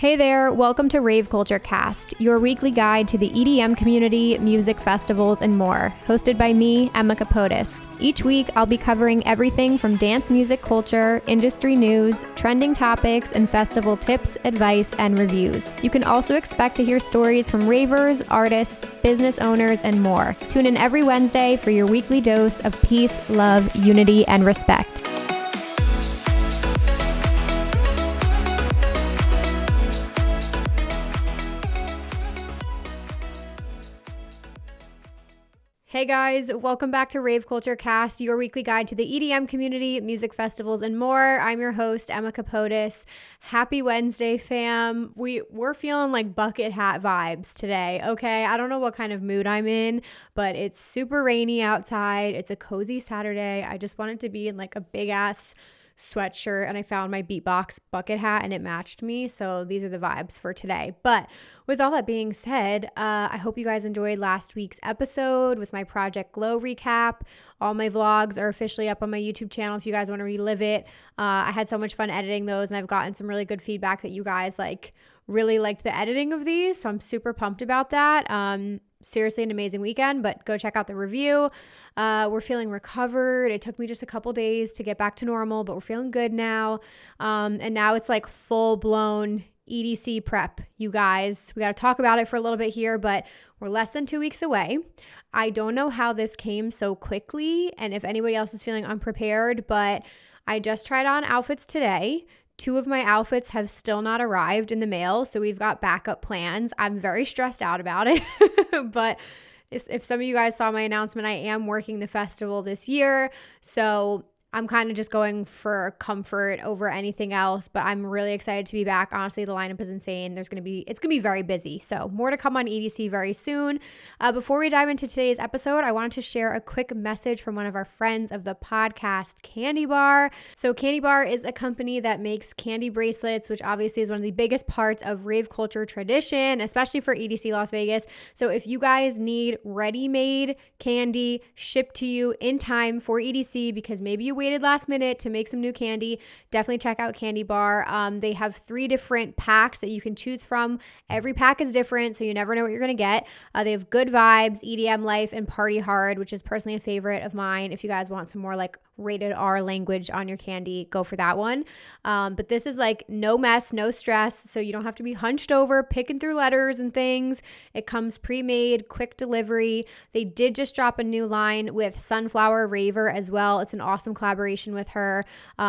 Hey there, welcome to Rave CultureCast, your weekly guide to the EDM community, music festivals, and more, hosted by me, Emma Capotis. Each week, I'll be covering everything from dance music culture, industry news, trending topics, and festival tips, advice, and reviews. You can also expect to hear stories from ravers, artists, business owners, and more. Tune in every Wednesday for your weekly dose of peace, love, unity, and respect. Hey guys, welcome back to Rave CultureCast, your weekly guide to the EDM community, music festivals, and more. I'm your host, Emma Capotis. Happy Wednesday, fam. We're feeling like bucket hat vibes today, okay? I don't know what kind of mood I'm in, but it's super rainy outside. It's a cozy Saturday. I just wanted to be in like a big ass sweatshirt, and I found my beatbox bucket hat and it matched me, so these are the vibes for today. But with all that being said, I hope you guys enjoyed last week's episode with my Project Glow recap. All my vlogs are officially up on my YouTube channel if you guys want to relive it. I had so much fun editing those, and I've gotten some really good feedback that you guys really liked the editing of these, so I'm super pumped about that. Seriously, an amazing weekend, but go check out the review. We're feeling recovered. It took me just a couple days to get back to normal, but we're feeling good now. And now it's like full-blown EDC prep, you guys. We got to talk about it for a little bit here, but we're less than 2 weeks away. I don't know how this came so quickly and if anybody else is feeling unprepared, but I just tried on outfits today. 2 of my outfits have still not arrived in the mail, so we've got backup plans. I'm very stressed out about it, but if some of you guys saw my announcement, I am working the festival this year, so I'm kind of just going for comfort over anything else, but I'm really excited to be back. Honestly, the lineup is insane. It's going to be very busy. So more to come on EDC very soon. Before we dive into today's episode, I wanted to share a quick message from one of our friends of the podcast, Candy Bar. So Candy Bar is a company that makes candy bracelets, which obviously is one of the biggest parts of rave culture tradition, especially for EDC Las Vegas. So if you guys need ready-made candy shipped to you in time for EDC, because maybe you waited last minute to make some new candy, definitely check out Candy Bar. They have 3 different packs that you can choose from. Every pack is different, so you never know what you're going to get. They have Good Vibes, EDM Life, and Party Hard, which is personally a favorite of mine. If you guys want some more like rated R language on your candy, go for that one. But this is like no mess, no stress, so you don't have to be hunched over picking through letters and things. It comes pre-made, quick delivery. They did just drop a new line with Sunflower Raver as well. It's an awesome collaboration with her,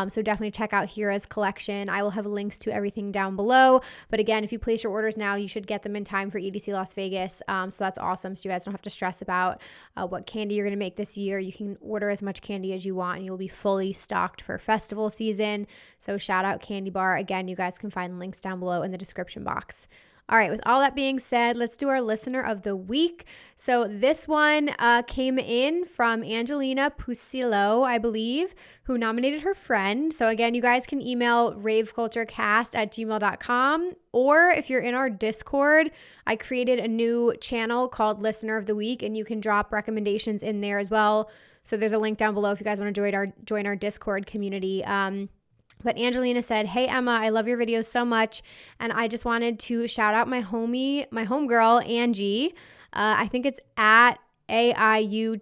so definitely check out Hira's collection. I will have links to everything down below, but again, if you place your orders now, you should get them in time for EDC Las Vegas, so that's awesome, so you guys don't have to stress about what candy you're going to make this year. You can order as much candy as you want and you'll be fully stocked for festival season. So shout out Candy Bar. Again, you guys can find links down below in the description box. All right, with all that being said, let's do our listener of the week. So this one came in from Angelina Pusillo, I believe, who nominated her friend. So again, you guys can email raveculturecast@gmail.com, or if you're in our Discord, I created a new channel called Listener of the Week, and you can drop recommendations in there as well. So there's a link down below if you guys want to join our Discord community. But Angelina said, "Hey Emma, I love your videos so much, and I just wanted to shout out my homegirl Angie. I think it's at AIUTALAMORE.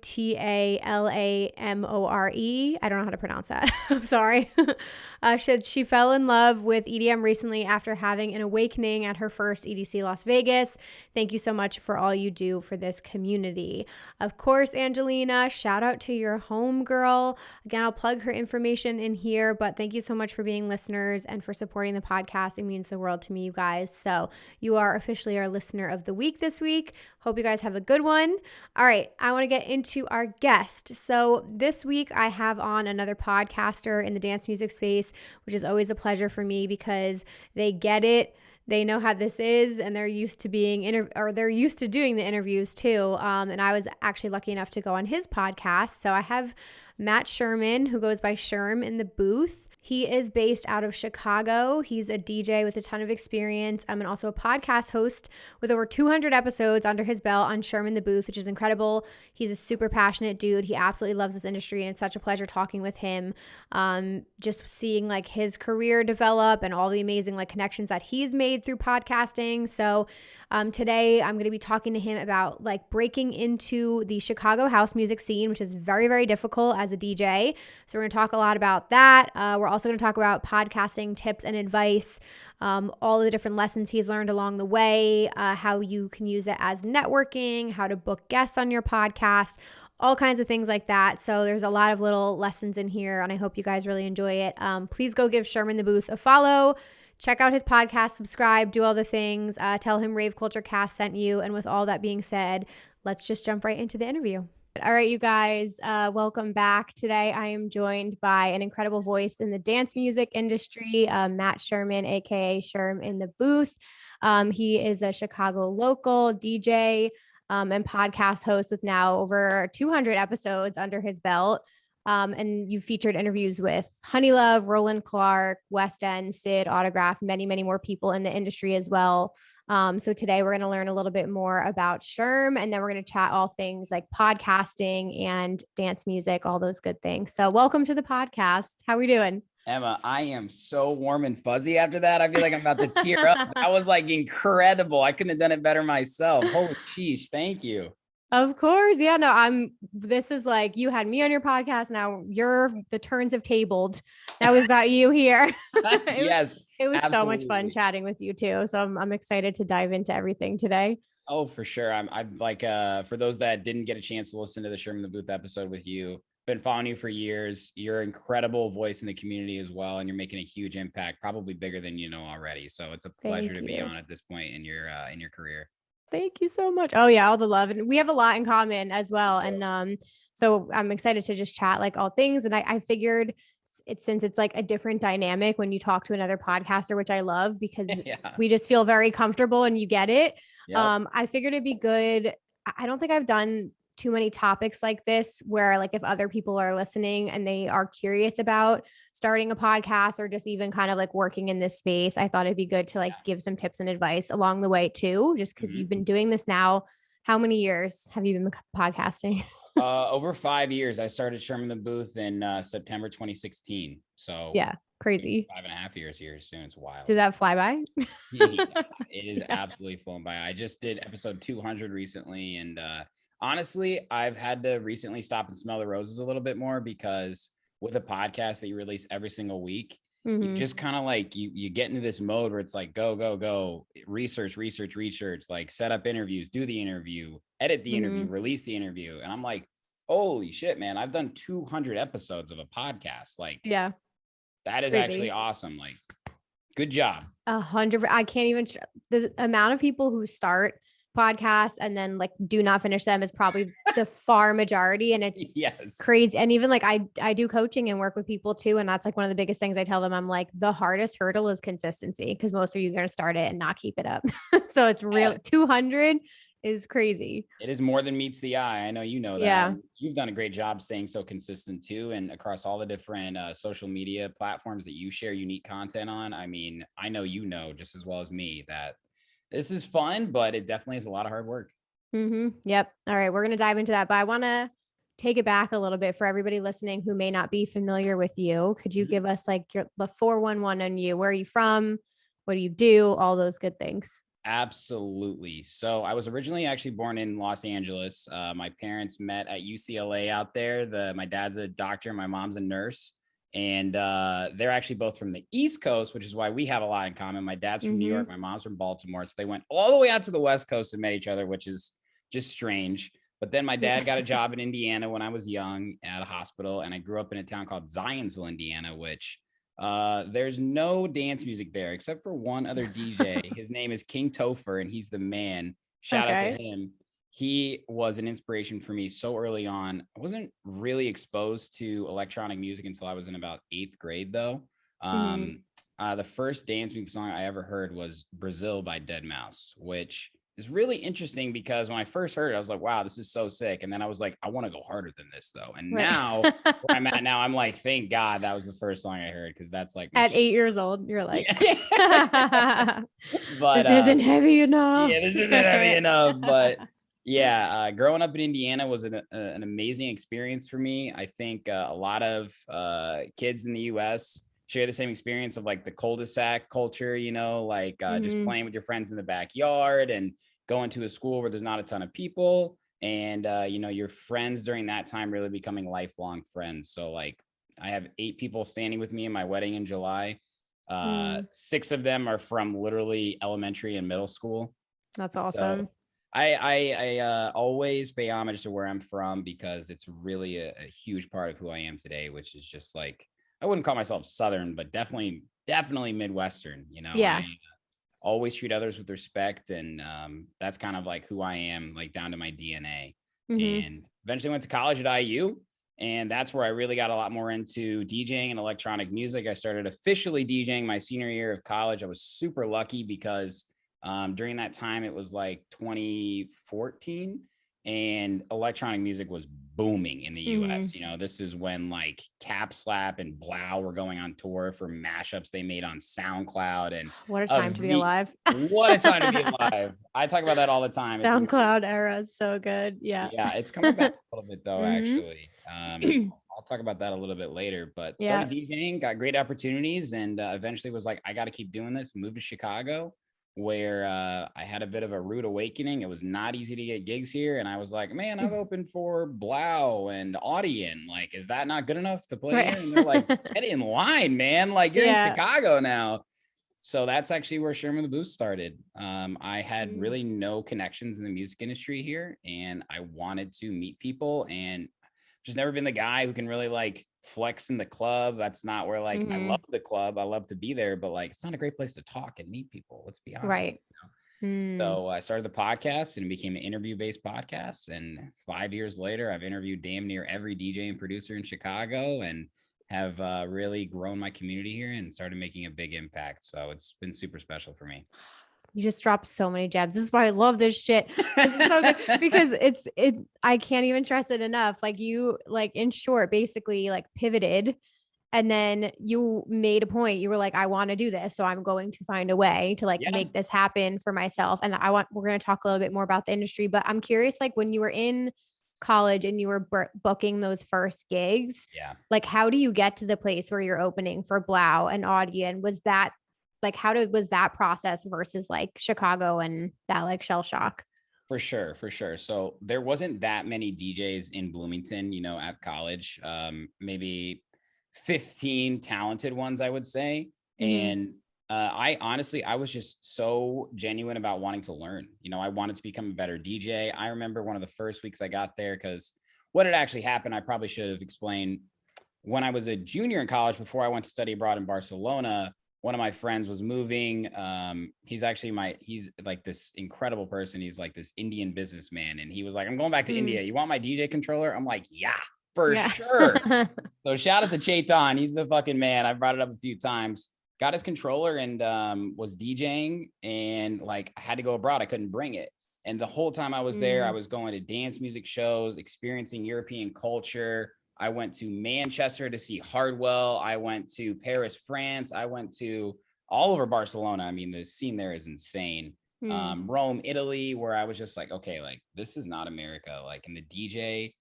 I don't know how to pronounce that. I'm sorry. She fell in love with EDM recently after having an awakening at her first EDC Las Vegas. Thank you so much for all you do for this community." Of course, Angelina, shout out to your homegirl. Again, I'll plug her information in here, but thank you so much for being listeners and for supporting the podcast. It means the world to me, you guys. So you are officially our listener of the week this week. Hope you guys have a good one. All right, I want to get into our guest. So this week I have on another podcaster in the dance music space, which is always a pleasure for me because they get it. They know how this is, and they're used to doing the interviews too. And I was actually lucky enough to go on his podcast. So I have Matt Sherman, who goes by Sherm in the booth. He is based out of Chicago. He's a DJ with a ton of experience and also a podcast host with over 200 episodes under his belt on Sherm in the Booth, which is incredible. He's a super passionate dude. He absolutely loves this industry, and it's such a pleasure talking with him. Just seeing like his career develop and all the amazing like connections that he's made through podcasting. So today I'm going to be talking to him about like breaking into the Chicago house music scene, which is very, very difficult as a DJ. So we're going to talk a lot about that. We're also going to talk about podcasting tips and advice, all the different lessons he's learned along the way, how you can use it as networking, how to book guests on your podcast, all kinds of things like that. So there's a lot of little lessons in here, and I hope you guys really enjoy it. Please go give Sherm in the Booth a follow. Check out his podcast, subscribe, do all the things. Tell him Rave Culture Cast sent you. And with all that being said, let's just jump right into the interview. All right, you guys, welcome back. Today, I am joined by an incredible voice in the dance music industry, Matt Sherman, aka Sherm in the Booth. He is a Chicago local DJ and podcast host with now over 200 episodes under his belt. And you featured interviews with HoneyLuv, Roland Clark, Westend, Sid, Autograf, many, many more people in the industry as well. So today we're going to learn a little bit more about Sherm, and then we're going to chat all things like podcasting and dance music, all those good things. So welcome to the podcast. How are we doing? Emma, I am so warm and fuzzy after that. I feel like I'm about to tear up. That was like incredible. I couldn't have done it better myself. Holy sheesh. Thank you. Of course. Yeah, no, this is like, you had me on your podcast. Now the turns have tabled. Now we've got you here. Yes. It was absolutely. So much fun chatting with you too. So I'm excited to dive into everything today. Oh, for sure. I'm like, for those that didn't get a chance to listen to the Sherm in the Booth episode with you, been following you for years. You're an incredible voice in the community as well. And you're making a huge impact, probably bigger than you know already. So it's a pleasure to be on at this point in your career. Thank you so much. Oh yeah, all the love. And we have a lot in common as well. And so I'm excited to just chat like all things. And I figured since it's like a different dynamic when you talk to another podcaster, which I love because we just feel very comfortable and you get it. Yep. I figured it'd be good. I don't think I've done too many topics like this where like if other people are listening and they are curious about starting a podcast or just even kind of like working in this space, I thought it'd be good to like give some tips and advice along the way too, just because you've been doing this now. How many years have you been podcasting? Over 5 years. I started Sherm in the Booth in September 2016. So yeah, crazy. 5.5 years here soon. It's wild. Did that fly by? Yeah, it is absolutely flown by. I just did episode 200 recently, and honestly, I've had to recently stop and smell the roses a little bit more because with a podcast that you release every single week, you just kind of like you get into this mode where it's like go, research, like set up interviews, do the interview, edit the interview, release the interview. And I'm like, holy shit, man, I've done 200 episodes of a podcast. Like, yeah, that is crazy. Actually awesome. Like, good job. 100. I can't even, the amount of people who start podcasts and then like do not finish them is probably the far majority, and it's crazy. And even like I do coaching and work with people too, and that's like one of the biggest things I tell them. I'm like, the hardest hurdle is consistency, because most of you are going to start it and not keep it up. So it's real. 200 is crazy. It is more than meets the eye. I know you know that. Yeah. You've done a great job staying so consistent too, and across all the different social media platforms that you share unique content on. I mean, I know you know just as well as me that this is fun, but it definitely is a lot of hard work. Yep. All right. We're going to dive into that, but I want to take it back a little bit for everybody listening who may not be familiar with you. Could you give us like the 411 on you? Where are you from? What do you do? All those good things. Absolutely. So I was originally actually born in Los Angeles. My parents met at UCLA out there. My dad's a doctor, my mom's a nurse. And they're actually both from the East Coast, which is why we have a lot in common. My dad's from New York, my mom's from Baltimore. So they went all the way out to the West Coast and met each other, which is just strange. But then my dad got a job in Indiana when I was young at a hospital. And I grew up in a town called Zionsville, Indiana, which there's no dance music there except for one other DJ. His name is King Topher, and he's the man. Shout out to him. He was an inspiration for me so early on. I wasn't really exposed to electronic music until I was in about 8th grade, though. The first dance music song I ever heard was Brazil by Dead Mouse, which is really interesting because when I first heard it, I was like, wow, this is so sick. And then I was like, I want to go harder than this though. And Right. now where I'm at now, I'm like, thank God that was the first song I heard, because that's like my At shit. 8 years old, you're like, But this isn't heavy enough. yeah, this isn't heavy enough. But yeah, growing up in Indiana was an amazing experience for me. I think a lot of kids in the US share the same experience of like the cul-de-sac culture, you know, like just playing with your friends in the backyard and going to a school where there's not a ton of people. And, you know, your friends during that time really becoming lifelong friends. So like I have 8 people standing with me in my wedding in July. 6 of them are from literally elementary and middle school. That's So awesome. I always pay homage to where I'm from, because it's really a huge part of who I am today, which is just like, I wouldn't call myself Southern, but definitely Midwestern. You know, Yeah. I always treat others with respect, and that's kind of like who I am, like down to my DNA. And eventually went to college at IU, and that's where I really got a lot more into DJing and electronic music. I started officially DJing my senior year of college. I was super lucky because during that time, it was like 2014, and electronic music was booming in the US. You know, this is when like Cap Slap and Blau were going on tour for mashups they made on SoundCloud. And what a time to be alive. What a time to be alive. I talk about that all the time. SoundCloud era is so good. Yeah. Yeah, it's coming back a little bit though, actually. I'll talk about that a little bit later, but started DJing, got great opportunities, and eventually was like, I got to keep doing this. Moved to Chicago, where I had a bit of a rude awakening. It was not easy to get gigs here. And I was like, man, I've opened for Blau and Audien. Like, is that not good enough to play here? And they're like, get in line, man. Like, you're in Chicago now. So that's actually where Sherman the Boost started. I had really no connections in the music industry here, and I wanted to meet people, and just never been the guy who can really like flex in the club. That's not where like I love the club. I love to be there, but like it's not a great place to talk and meet people. Let's be honest. Right. You know? So I started the podcast, and it became an interview-based podcast. And 5 years later, I've interviewed damn near every DJ and producer in Chicago, and have really grown my community here and started making a big impact. So it's been super special for me. You just dropped so many gems. This is why I love this shit. This is so good because I can't even stress it enough. Like you, like in short, basically like pivoted, and then you made a point. You were like, I want to do this. So I'm going to find a way to like make this happen for myself. And we're going to talk a little bit more about the industry, but I'm curious, like when you were in college and you were booking those first gigs, like how do you get to the place where you're opening for Blau and Audien? Was that like, was that process versus like Chicago and that like shell shock? For sure. So there wasn't that many DJs in Bloomington, you know, at college, maybe 15 talented ones, I would say. And I was just so genuine about wanting to learn. You know, I wanted to become a better DJ. I remember one of the first weeks I got there, because what had actually happened, I probably should have explained. When I was a junior in college, before I went to study abroad in Barcelona, one of my friends was moving. He's like this incredible person. He's like this Indian businessman. And he was like, I'm going back to India. You want my DJ controller? I'm like, yeah, for sure. So shout out to Chaitan. He's the fucking man. I've brought it up a few times. Got his controller and was DJing, and like I had to go abroad. I couldn't bring it. And the whole time I was there, I was going to dance music shows, experiencing European culture. I went to Manchester to see Hardwell. I went to Paris, France. I went to all over Barcelona. I mean, the scene there is insane. Rome, Italy, where I was just like, okay, like this is not America. Like, and the DJ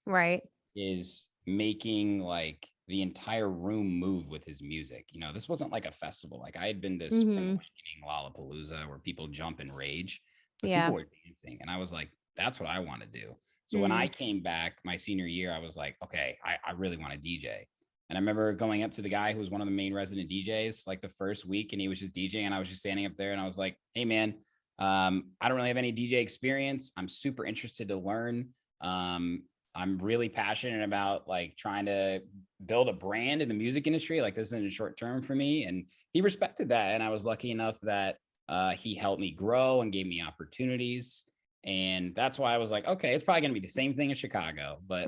is making like the entire room move with his music. You know, this wasn't like a festival. Like I had been to Spring Awakening, Lollapalooza, where people jump and rage, but people were dancing. And I was like, that's what I want to do. So when I came back my senior year, I was like, okay, I really want to DJ. And I remember going up to the guy who was one of the main resident DJs like the first week, and he was just DJing, and I was just standing up there, and I was like, hey man, I don't really have any DJ experience. I'm super interested to learn. I'm really passionate about like trying to build a brand in the music industry. Like this isn't a short term for me. And he respected that. And I was lucky enough that he helped me grow and gave me opportunities. And that's why I was like, okay, it's probably going to be the same thing in Chicago, but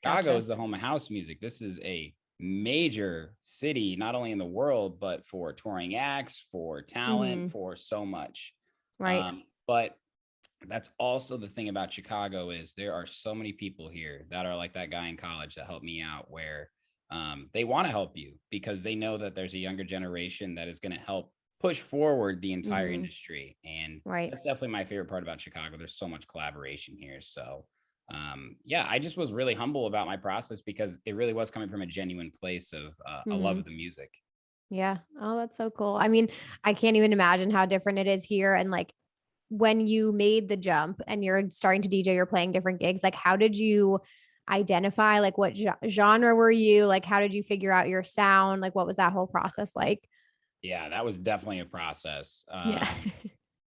Chicago is the home of house music. This is a major city, not only in the world, but for touring acts, for talent, for so much. But that's also the thing about Chicago is there are so many people here that are like that guy in college that helped me out where they want to help you because they know that there's a younger generation that is going to help push forward the entire Mm-hmm. industry. And Right. that's definitely my favorite part about Chicago. There's so much collaboration here. So yeah, I just was really humble about my process because it really was coming from a genuine place of a love Mm-hmm. of the music. Yeah. Oh, that's so cool. I mean, I can't even imagine how different it is here. And like when you made the jump and you're starting to DJ, you're playing different gigs, like how did you identify, like what genre were you, like how did you figure out your sound, like what was that whole process like? Yeah, that was definitely a process. Yeah.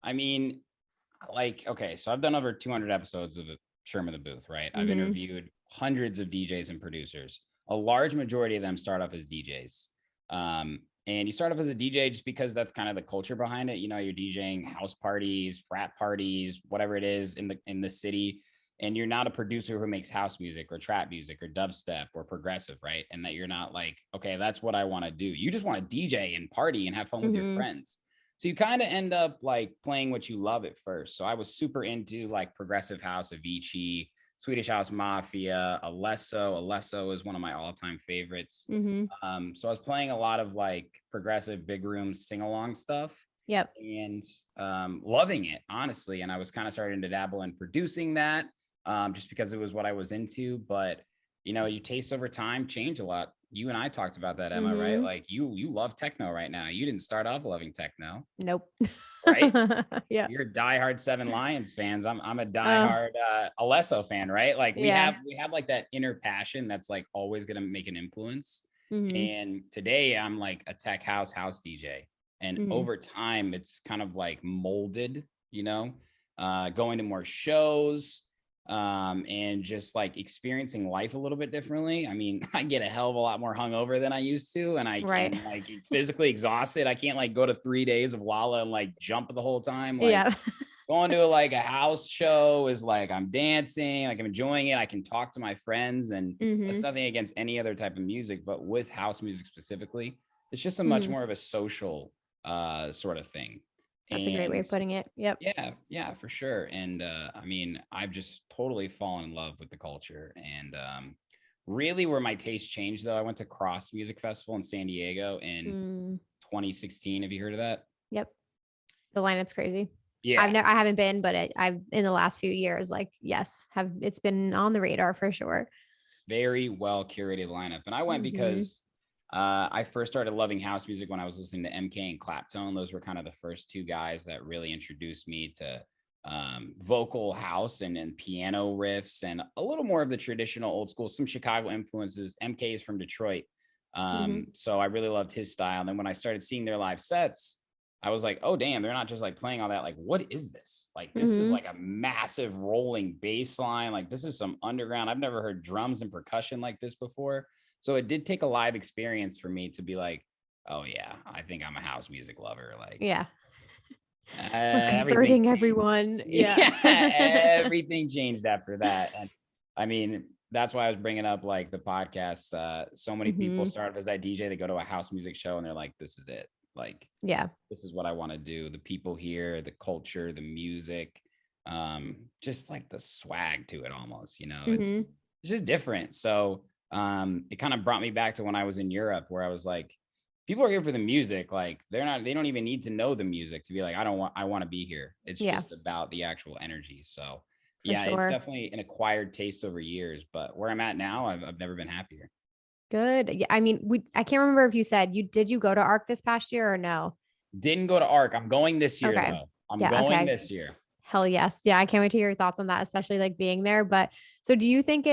I mean, like, okay, so I've done over 200 episodes of Sherm in the Booth, right? I've Mm-hmm. interviewed hundreds of DJs and producers. A large majority of them start off as DJs. And you start off as a DJ just because that's kind of the culture behind it. You know, you're DJing house parties, frat parties, whatever it is in the city. And you're not a producer who makes house music or trap music or dubstep or progressive, right? And that you're not like, okay, that's what I want to do. You just want to DJ and party and have fun with your Mm-hmm. friends. So you kind of end up like playing what you love at first. So I was super into like progressive house, Avicii, Swedish House Mafia, Alesso. Alesso is one of my all-time favorites. Mm-hmm. So I was playing a lot of like progressive big room sing-along stuff Yep. and loving it, honestly. And I was kind of starting to dabble in producing that just because it was what I was into. But you know, your tastes over time change a lot. You and I talked about that, Emma, right? Mm-hmm. Like you love techno right now. You didn't start off loving techno, Nope. right? Yeah. You're a diehard Seven Lions fans. I'm a Oh, diehard Alesso fan, right? Like yeah. we have like that inner passion that's like always gonna make an influence. Mm-hmm. And today I'm like a tech house DJ. And Mm-hmm. over time, it's kind of like molded, you know, going to more shows, and just like experiencing life a little bit differently. I mean, I get a hell of a lot more hungover than I used to, and I Right. can like physically exhausted. I can't like go to 3 days of Lala and like jump the whole time. Like Yeah. going to like a house show is like I'm dancing, like I'm enjoying it. I can talk to my friends, and that's Mm-hmm. nothing against any other type of music, but with house music specifically, it's just a much Mm-hmm. more of a social sort of thing. That's a great way And of putting it. Yep. yeah, for sure. And I mean, I've just totally fallen in love with the culture. And really where my taste changed though, I went to Cross Music Festival in San Diego in Mm. 2016. Have you heard of that? Yep. The lineup's crazy. Yeah, I haven't been, but I've in the last few years, like, yes, it's been on the radar for sure. very well curated lineup. And I went Mm-hmm. because I first started loving house music when I was listening to MK and Claptone. Those were kind of the first two guys that really introduced me to vocal house and piano riffs and a little more of the traditional old school, some Chicago influences. MK is from Detroit. Mm-hmm. So I really loved his style. And then when I started seeing their live sets, I was like, oh, damn, they're not just like playing all that. Like, what is this? Like, this is Mm-hmm. like a massive rolling bass line. Like, this is some underground. I've never heard drums and percussion like this before. So it did take a live experience for me to be like, oh, yeah, I think I'm a house music lover. Like, Yeah. We're everything converting changed. everyone. Yeah. Yeah, everything changed after that. And I mean, that's why I was bringing up like the podcast. So many people Mm-hmm. start off as that DJ, they go to a house music show and they're like, this is it. Like, Yeah. this is what I want to do. The people here, the culture, the music, just like the swag to it almost, you know, Mm-hmm. it's just different. So it kind of brought me back to when I was in Europe where I was like, people are here for the music. Like they don't even need to know the music to be like, I want to be here. It's Yeah, just about the actual energy. So for yeah, it's sure. definitely an acquired taste over years, but where I'm at now, I've never been happier. Good. Yeah. I mean, I can't remember if you said did you go to ARC this past year or no? Didn't go to ARC. I'm going this year Okay. though. I'm Yeah. going Okay. this year. Hell yes. Yeah. I can't wait to hear your thoughts on that, especially like being there. But so do you think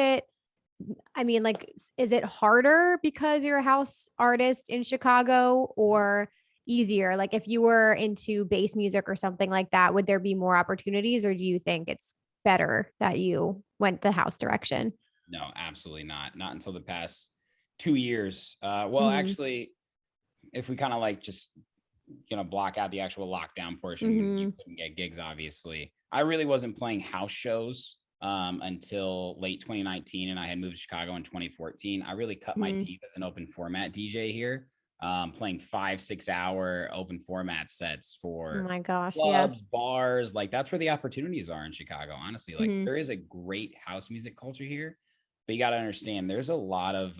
I mean, like, is it harder because you're a house artist in Chicago or easier? Like, if you were into bass music or something like that, would there be more opportunities or do you think it's better that you went the house direction? No, absolutely not. Not until the past 2 years. Well, Mm-hmm. actually, if we kind of like just block out the actual lockdown portion, you Mm-hmm. couldn't get gigs. Obviously, I really wasn't playing house shows until late 2019, and I had moved to Chicago in 2014. I really cut my Mm-hmm. teeth as an open format DJ here. playing 5-6 hour open format sets Oh for my gosh. clubs, bars. Like that's where the opportunities are in Chicago. Honestly, like Mhm. there is a great house music culture here, but you got to understand there's a lot of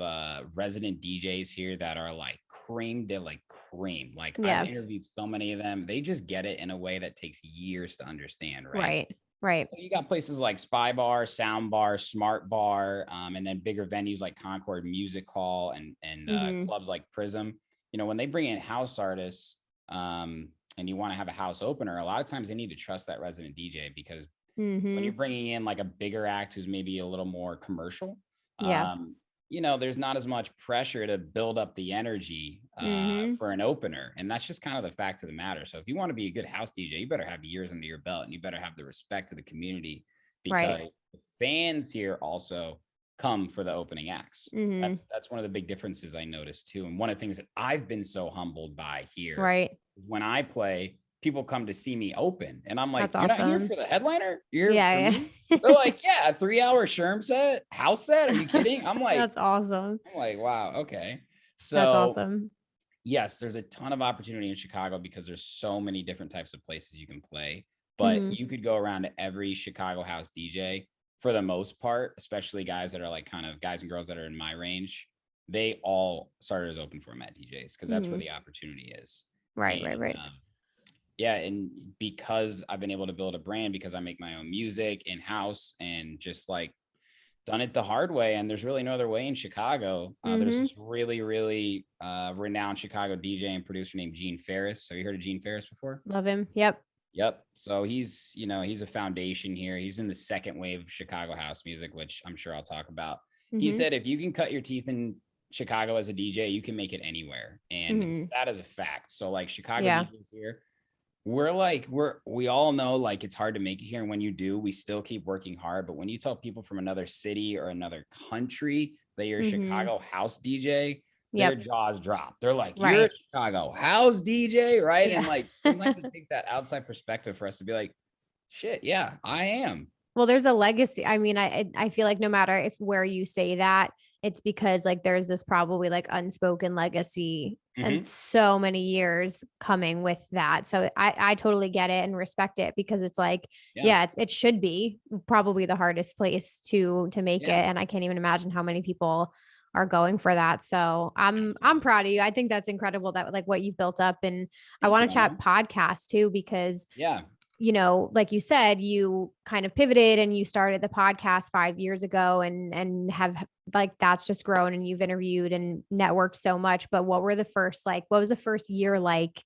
resident DJs here that are like cream de like cream. Like I've Yeah. interviewed so many of them. They just get it in a way that takes years to understand, right? Right. Right. So you got places like Spy Bar, Sound Bar, Smart Bar, and then bigger venues like Concord Music Hall and Mhm. clubs like Prism. You know, when they bring in house artists, and you want to have a house opener, a lot of times they need to trust that resident DJ, because when you're Mhm. bringing in like a bigger act who's maybe a little more commercial, Yeah. you know, there's not as much pressure to build up the energy Mhm. for an opener. And that's just kind of the fact of the matter. So if you want to be a good house DJ, you better have years under your belt, and you better have the respect of the community, Right. because the fans here also come for the opening acts. Mhm. That's one of the big differences I noticed too. And one of the things that I've been so humbled by here, Right. when I play, people come to see me open, and I'm like, That's "You're not here awesome. for the headliner? You're here for Yeah. me?" Yeah. They're like, "Yeah, a 3-hour Sherm set, house set. Are you kidding?" That's awesome. I'm like, wow, okay. That's So awesome. yes, there's a ton of opportunity in Chicago because there's so many different types of places you can play. But Mhm. you could go around to every Chicago house DJ for the most part, especially guys that are like kind of guys and girls that are in my range. They all started as open format DJs because that's where Mhm. the opportunity is. Right. Right. And Right. yeah, and because I've been able to build a brand, because I make my own music in house and just like done it the hard way, and there's really no other way in Chicago. There's Mhm. this really renowned Chicago DJ and producer named Gene Ferris. Have you heard of Gene Ferris before? Love him. Yep. Yep. So he's, you know, he's a foundation here. He's in the second wave of Chicago house music, which I'm sure I'll talk about. He Mhm. said, if you can cut your teeth in Chicago as a DJ, you can make it anywhere. And Mhm. that is a fact. So like Chicago Yeah. DJs here, we all know like it's hard to make it here, and when you do, we still keep working hard. But when you tell people from another city or another country that you're a Mhm. Chicago house DJ, their Yep. jaws drop. They're like, "You're a Right. Chicago house DJ, right?" And Yeah. like sometimes it takes that outside perspective for us to be like, "Shit, yeah, I am." Well, there's a legacy. I mean, I feel like no matter if where you say that, it's because like there's this probably like unspoken legacy and Mhm. so many years coming with that. So I totally get it and respect it, because it's like, Yeah, yeah, it should be probably the hardest place to make it. yeah, And I can't even imagine how many people are going for that. So I'm absolutely. proud of you. I think that's incredible that like what you've built up. And I Thank want you, to Emma. chat podcast too, because Yeah, like you said, you kind of pivoted and you started the podcast 5 years ago and have like that's just grown, and you've interviewed and networked so much. But what was the first year like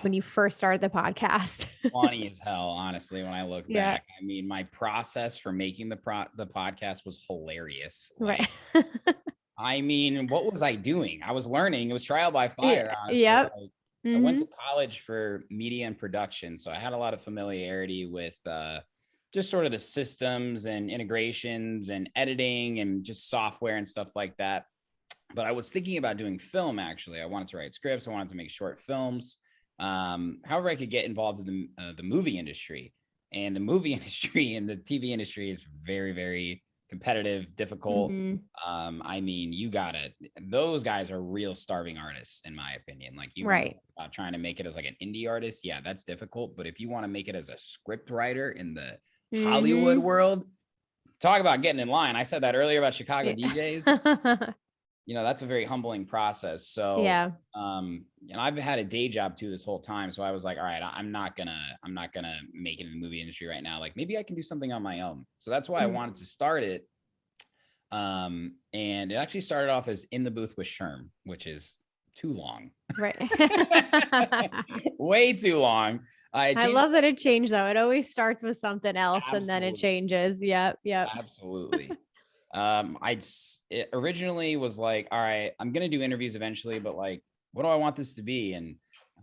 when you first started the podcast? funny as hell, honestly, when I look Yeah. back. I mean, my process for making the podcast was hilarious. Right. Like, I mean, what was I doing? I was learning. It was trial by Yeah. fire, honestly. Yep. Like, I went Mm-hmm. to college for media and production, so I had a lot of familiarity with just sort of the systems and integrations and editing and just software and stuff like that. But I was thinking about doing film, actually. I wanted to write scripts. I wanted to make short films. However, I could get involved in the movie industry. And the movie industry and the TV industry is very competitive, difficult. Mm-hmm. I mean, those guys are real starving artists, in my opinion. Like you want to Right. talk about trying to make it as like an indie artist, yeah, that's difficult. But if you want to make it as a script writer in the Hollywood Mm-hmm. world, talk about getting in line. I said that earlier about Chicago DJs. Yeah. You know, that's a very humbling process. So, Yeah. and I've had a day job too this whole time. So I was like, all right, I'm not gonna make it in the movie industry right now. Like maybe I can do something on my own. So that's why I Mhm. wanted to start it. And it actually started off as In the Booth with Sherm, which is too long. Right. Way too long. I I changed love that it changed though. It always starts with something else and then it absolutely, changes. Yep. Yep. absolutely. It originally was like, all right, I'm gonna do interviews eventually, but like, what do I want this to be? And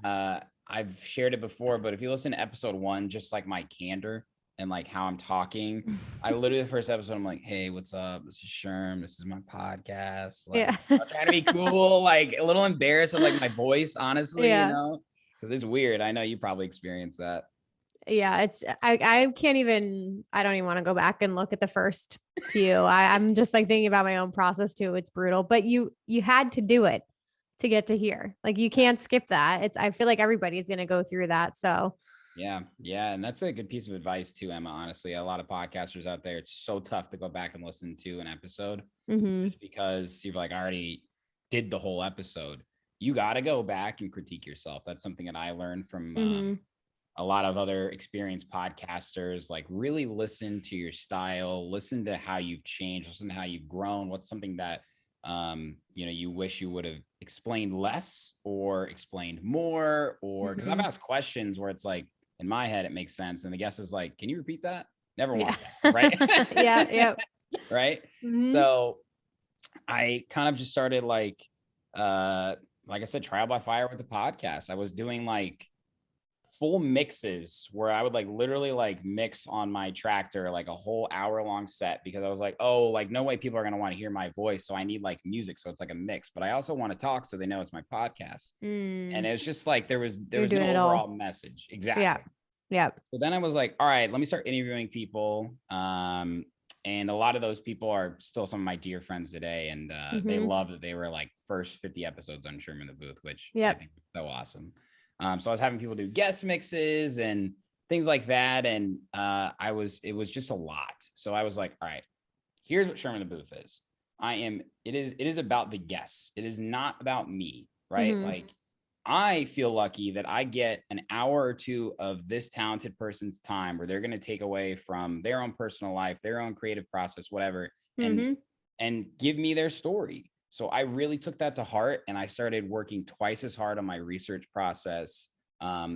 I've shared it before, but if you listen to episode 1, just like my candor and like how I'm talking, I literally the first episode, I'm like, hey, what's up? This is Sherm. This is my podcast. Yeah. Like, I'm trying to be cool, like a little embarrassed of like my voice, honestly, Yeah. because it's weird. I know you probably experienced that. Yeah. I can't even, I don't even want to go back and look at the first few. I'm just like thinking about my own process too. It's brutal, but you had to do it to get to here. Like you can't skip that. I feel like everybody's going to go through that. So Yeah. And that's a good piece of advice too, Emma. Honestly, a lot of podcasters out there, it's so tough to go back and listen to an episode just because you've like already did the whole episode. You got to go back and critique yourself. That's something that I learned from a lot of other experienced podcasters. Like really listen to your style, listen to how you've changed, listen to how you've grown. What's something that you wish you would have explained less or explained more, or because I've asked questions where it's like in my head it makes sense and the guest is like, can you repeat that? Never want that, right? Yeah. Right. So I kind of just started like I said, trial by fire with the podcast. I was doing like full mixes where I would like literally like mix on my tractor like a whole hour-long set, because I was like, oh, like no way people are going to want to hear my voice, so I need like music, so it's like a mix, but I also want to talk so they know it's my podcast. And it was just like there was no overall message. Exactly. Yeah. So then I was like, all right, let me start interviewing people. And a lot of those people are still some of my dear friends today, and they love that they were like first 50 episodes on Sherm in the Booth, which I think is so awesome. So I was having people do guest mixes and things like that. And it was just a lot. So I was like, all right, here's what Sherm in the Booth is. It is about the guests. It is not about me, right? Like I feel lucky that I get an hour or two of this talented person's time where they're going to take away from their own personal life, their own creative process, whatever, and give me their story. So I really took that to heart, and I started working twice as hard on my research process,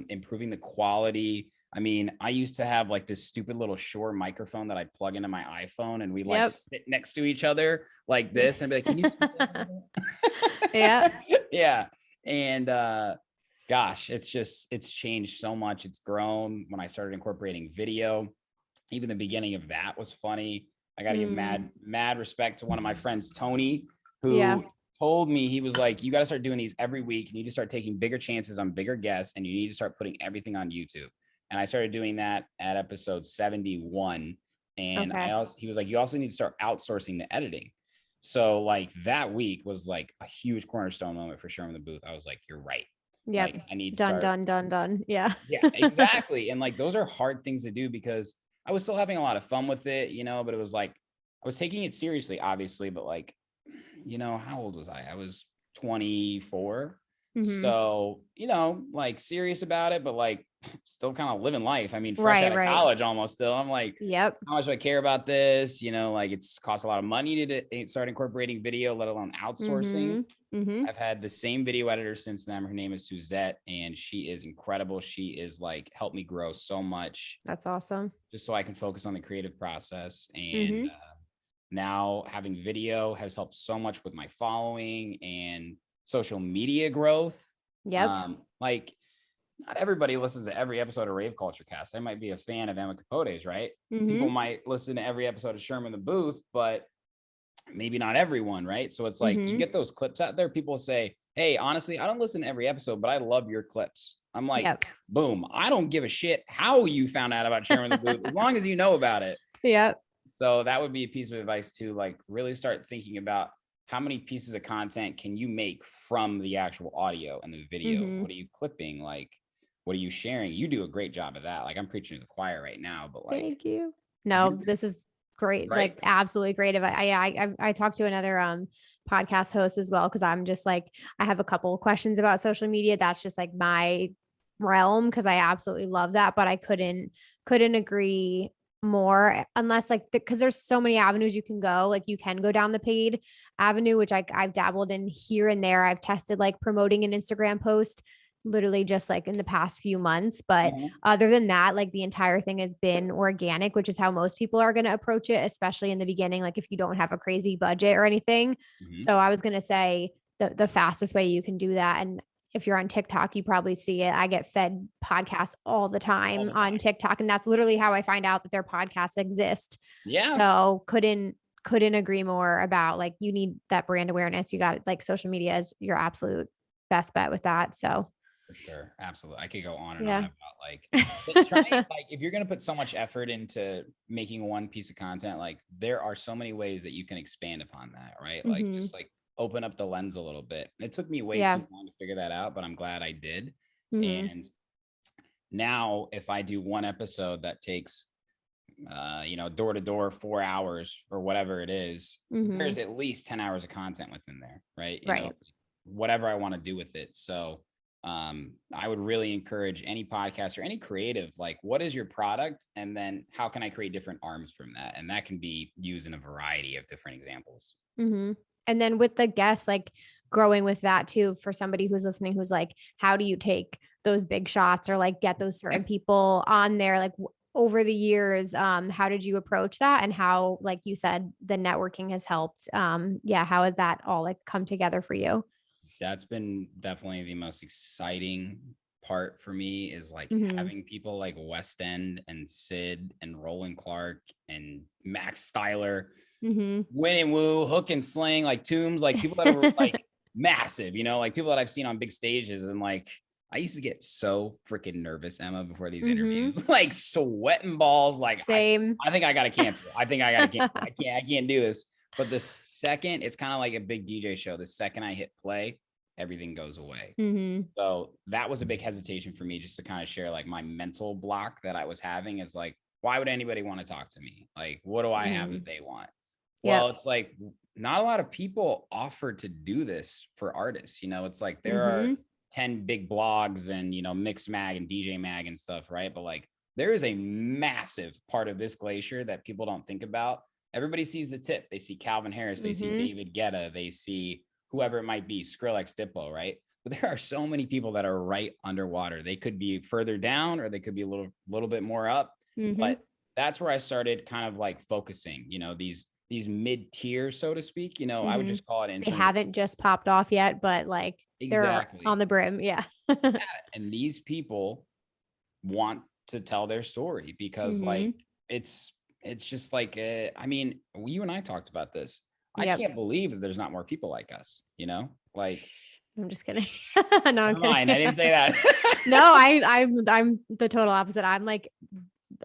improving the quality. I mean, I used to have like this stupid little Shure microphone that I'd plug into my iPhone, and we like sit next to each other like this and be like, can you speak that? Yeah. And gosh, it's changed so much. It's grown. When I started incorporating video, even the beginning of that was funny. I got to give mad respect to one of my friends, Tony, who told me, he was like, you got to start doing these every week. You need to start taking bigger chances on bigger guests, and you need to start putting everything on YouTube. And I started doing that at episode 71. And he was like, you also need to start outsourcing the editing. So like that week was like a huge cornerstone moment for Sherm in the Booth. I was like, you're right. Yeah. Like, I need to done. Yeah. Yeah, exactly. And like, those are hard things to do because I was still having a lot of fun with it, but it was like, I was taking it seriously, obviously, but like, how old was I? I was 24. So, like serious about it, but like still kind of living life. I mean, fresh out of college almost still. I'm like, how much do I care about this? Like it's cost a lot of money to start incorporating video, let alone outsourcing. I've had the same video editor since then. Her name is Suzette, and she is incredible. She is like helped me grow so much. That's awesome. Just so I can focus on the creative process. And now having video has helped so much with my following and social media growth. Like not everybody listens to every episode of Rave Culture Cast. I might be a fan of Emma Capote's, right? People might listen to every episode of Sherm in the Booth, but maybe not everyone, right? So it's like you get those clips out there. People say, hey, honestly, I don't listen to every episode, but I love your clips. I'm like, boom, I don't give a shit how you found out about Sherm in the Booth, as long as you know about it. So that would be a piece of advice too, like really start thinking about how many pieces of content can you make from the actual audio and the video? What are you clipping? Like, what are you sharing? You do a great job of that. Like I'm preaching to the choir right now, but like, thank you. No, this is great. Right? Like absolutely great. I talked to another podcast host as well, because I'm just like, I have a couple of questions about social media. That's just like my realm, because I absolutely love that, but I couldn't agree more, unless like because there's so many avenues you can go. Like you can go down the paid avenue, which I've dabbled in here and there. I've tested like promoting an Instagram post literally just like in the past few months, but other than that, like the entire thing has been organic, which is how most people are going to approach it, especially in the beginning, like if you don't have a crazy budget or anything. So I was going to say the fastest way you can do that, and if you're on TikTok, you probably see it. I get fed podcasts all the time on TikTok, and that's literally how I find out that their podcasts exist. So couldn't agree more about like, you need that brand awareness. You got like social media is your absolute best bet with that. So for sure. Absolutely. I could go on and on about like, like if you're going to put so much effort into making one piece of content, like there are so many ways that you can expand upon that, right? Like just like open up the lens a little bit. It took me way Yeah. too long to figure that out, but I'm glad I did. Mm-hmm. And now if I do one episode that takes door to door 4 hours or whatever it is, Mm-hmm. there's at least 10 hours of content within there, right? Right. Whatever I want to do with it. So I would really encourage any podcast or any creative, like, what is your product? And then how can I create different arms from that? And that can be used in a variety of different examples. Mm-hmm. And then with the guests, like growing with that too, for somebody who's listening, who's like, how do you take those big shots or like get those certain people on there? Like over the years, how did you approach that? And how, like you said, the networking has helped. How has that all like come together for you? That's been definitely the most exciting part for me, is like having people like Westend and Sid and Roland Clark and Max Styler, Win and Woo, Hook and Sling, like Tombs, like people that are like massive, like people that I've seen on big stages. And like, I used to get so freaking nervous, Emma, before these interviews, like sweating balls. Like, same. I think I got to cancel. I can't do this. But the second, it's kind of like a big DJ show. The second I hit play, everything goes away. So that was a big hesitation for me, just to kind of share like my mental block that I was having, is like, why would anybody want to talk to me? Like, what do I have that they want? Well, it's like not a lot of people offer to do this for artists. It's like there are 10 big blogs and, Mix Mag and DJ Mag and stuff, right? But like, there is a massive part of this glacier that people don't think about. Everybody sees the tip. They see Calvin Harris. They see David Guetta. They see whoever it might be, Skrillex, Diplo, right? But there are so many people that are right underwater. They could be further down, or they could be a little bit more up. But that's where I started kind of like focusing, these mid-tier, so to speak, I would just call it. They haven't just popped off yet, but like they're on the brim. Yeah. And these people want to tell their story, because like, it's just like, I mean, you and I talked about this. I can't believe that there's not more people like us, like. I'm just kidding. No, I'm kidding. I didn't say that. No, I'm the total opposite. I'm like,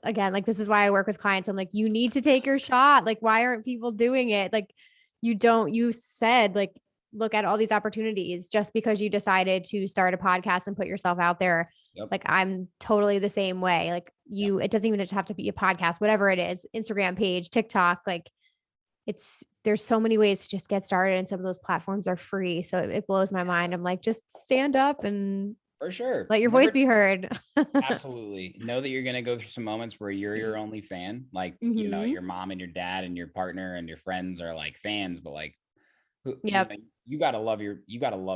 again, like, this is why I work with clients. I'm like, you need to take your shot. Like, why aren't people doing it? Like, you said, like, look at all these opportunities just because you decided to start a podcast and put yourself out there. Like, I'm totally the same way. Like it doesn't even just have to be a podcast, whatever it is, Instagram page, TikTok, like there's so many ways to just get started, and some of those platforms are free. So it blows my mind. I'm like, just stand up and for sure let your voice be heard. Absolutely. Know that you're going to go through some moments where you're your only fan. Like, your mom and your dad and your partner and your friends are like fans, but like, you got to love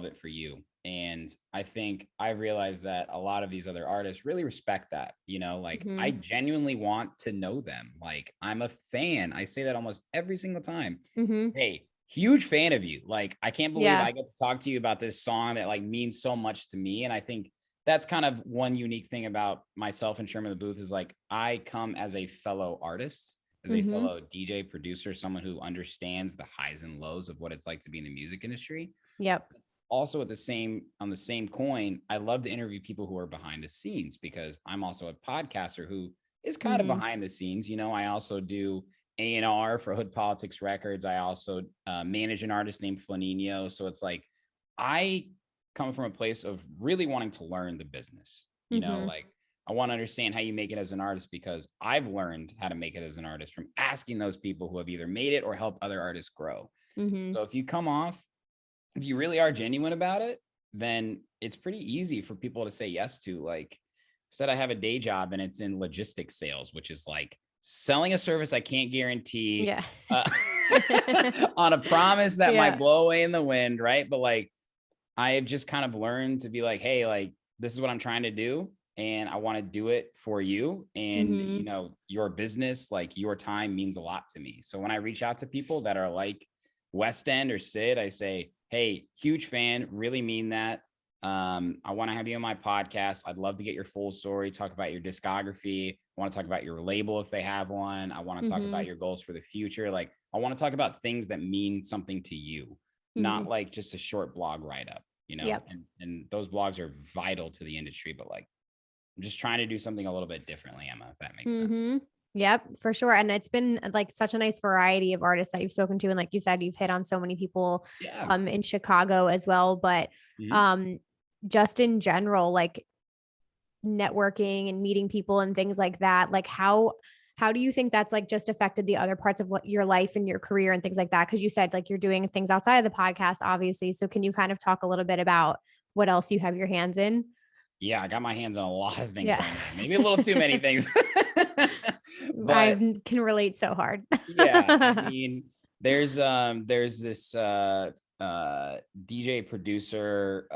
it for you. And I think I realized that a lot of these other artists really respect that, like I genuinely want to know them. Like, I'm a fan. I say that almost every single time. Hey, huge fan of you. Like, I can't believe I get to talk to you about this song that like means so much to me. And I think that's kind of one unique thing about myself and Sherman the Booth, is like, I come as a fellow artist, as a fellow DJ producer, someone who understands the highs and lows of what it's like to be in the music industry. Also on the same coin, I love to interview people who are behind the scenes, because I'm also a podcaster who is kind of behind the scenes. I also do A&R for Hood Politics Records. I also manage an artist named Flaninho. So it's like, I come from a place of really wanting to learn the business, like I want to understand how you make it as an artist, because I've learned how to make it as an artist from asking those people who have either made it or helped other artists grow. So if you really are genuine about it, then it's pretty easy for people to say yes to. Like, said, I have a day job and it's in logistics sales, which is like selling a service I can't guarantee on a promise that might blow away in the wind, right? But like, I have just kind of learned to be like, hey, like, this is what I'm trying to do, and I want to do it for you. And, your business, like your time, means a lot to me. So when I reach out to people that are like Westend or Sid, I say, hey, huge fan, really mean that. I want to have you on my podcast. I'd love to get your full story, talk about your discography. I want to talk about your label if they have one. I want to talk about your goals for the future. Like, I want to talk about things that mean something to you, not like just a short blog write-up, and those blogs are vital to the industry, but like, I'm just trying to do something a little bit differently, Emma, if that makes sense. Yep, for sure. And it's been like such a nice variety of artists that you've spoken to. And like you said, you've hit on so many people Yeah. in Chicago as well. But just in general, like networking and meeting people and things like that, like how do you think that's like just affected the other parts of what your life and your career and things like that? Because you said like you're doing things outside of the podcast, obviously. So can you kind of talk a little bit about what else you have your hands in? Yeah, I got my hands on a lot of things Yeah. right now. Maybe a little too many things. But I can relate so hard. yeah, I mean, there's this DJ producer,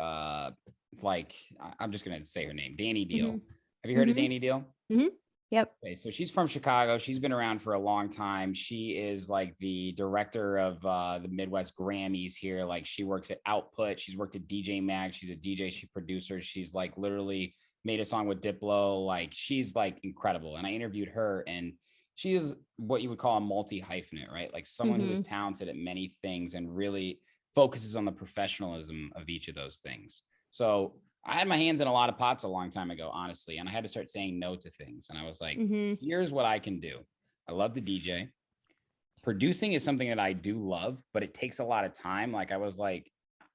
like I'm just gonna say her name, Danny Deal. Have you heard of Danny Deal? Yep. Okay, so she's from Chicago. She's been around for a long time. She is like the director of the Midwest Grammys here. Like she works at Output. She's worked at DJ Mag. She's a DJ. She's a producer. She's like literally made a song with Diplo. Like she's like incredible. And I interviewed her, and she is what you would call a multi-hyphenate, right? Like someone who is talented at many things and really focuses on the professionalism of each of those things. So I had my hands in a lot of pots a long time ago, honestly, and I had to start saying no to things. And I was like, here's what I can do. I love the DJ. Producing is something that I do love, but it takes a lot of time. Like I was like,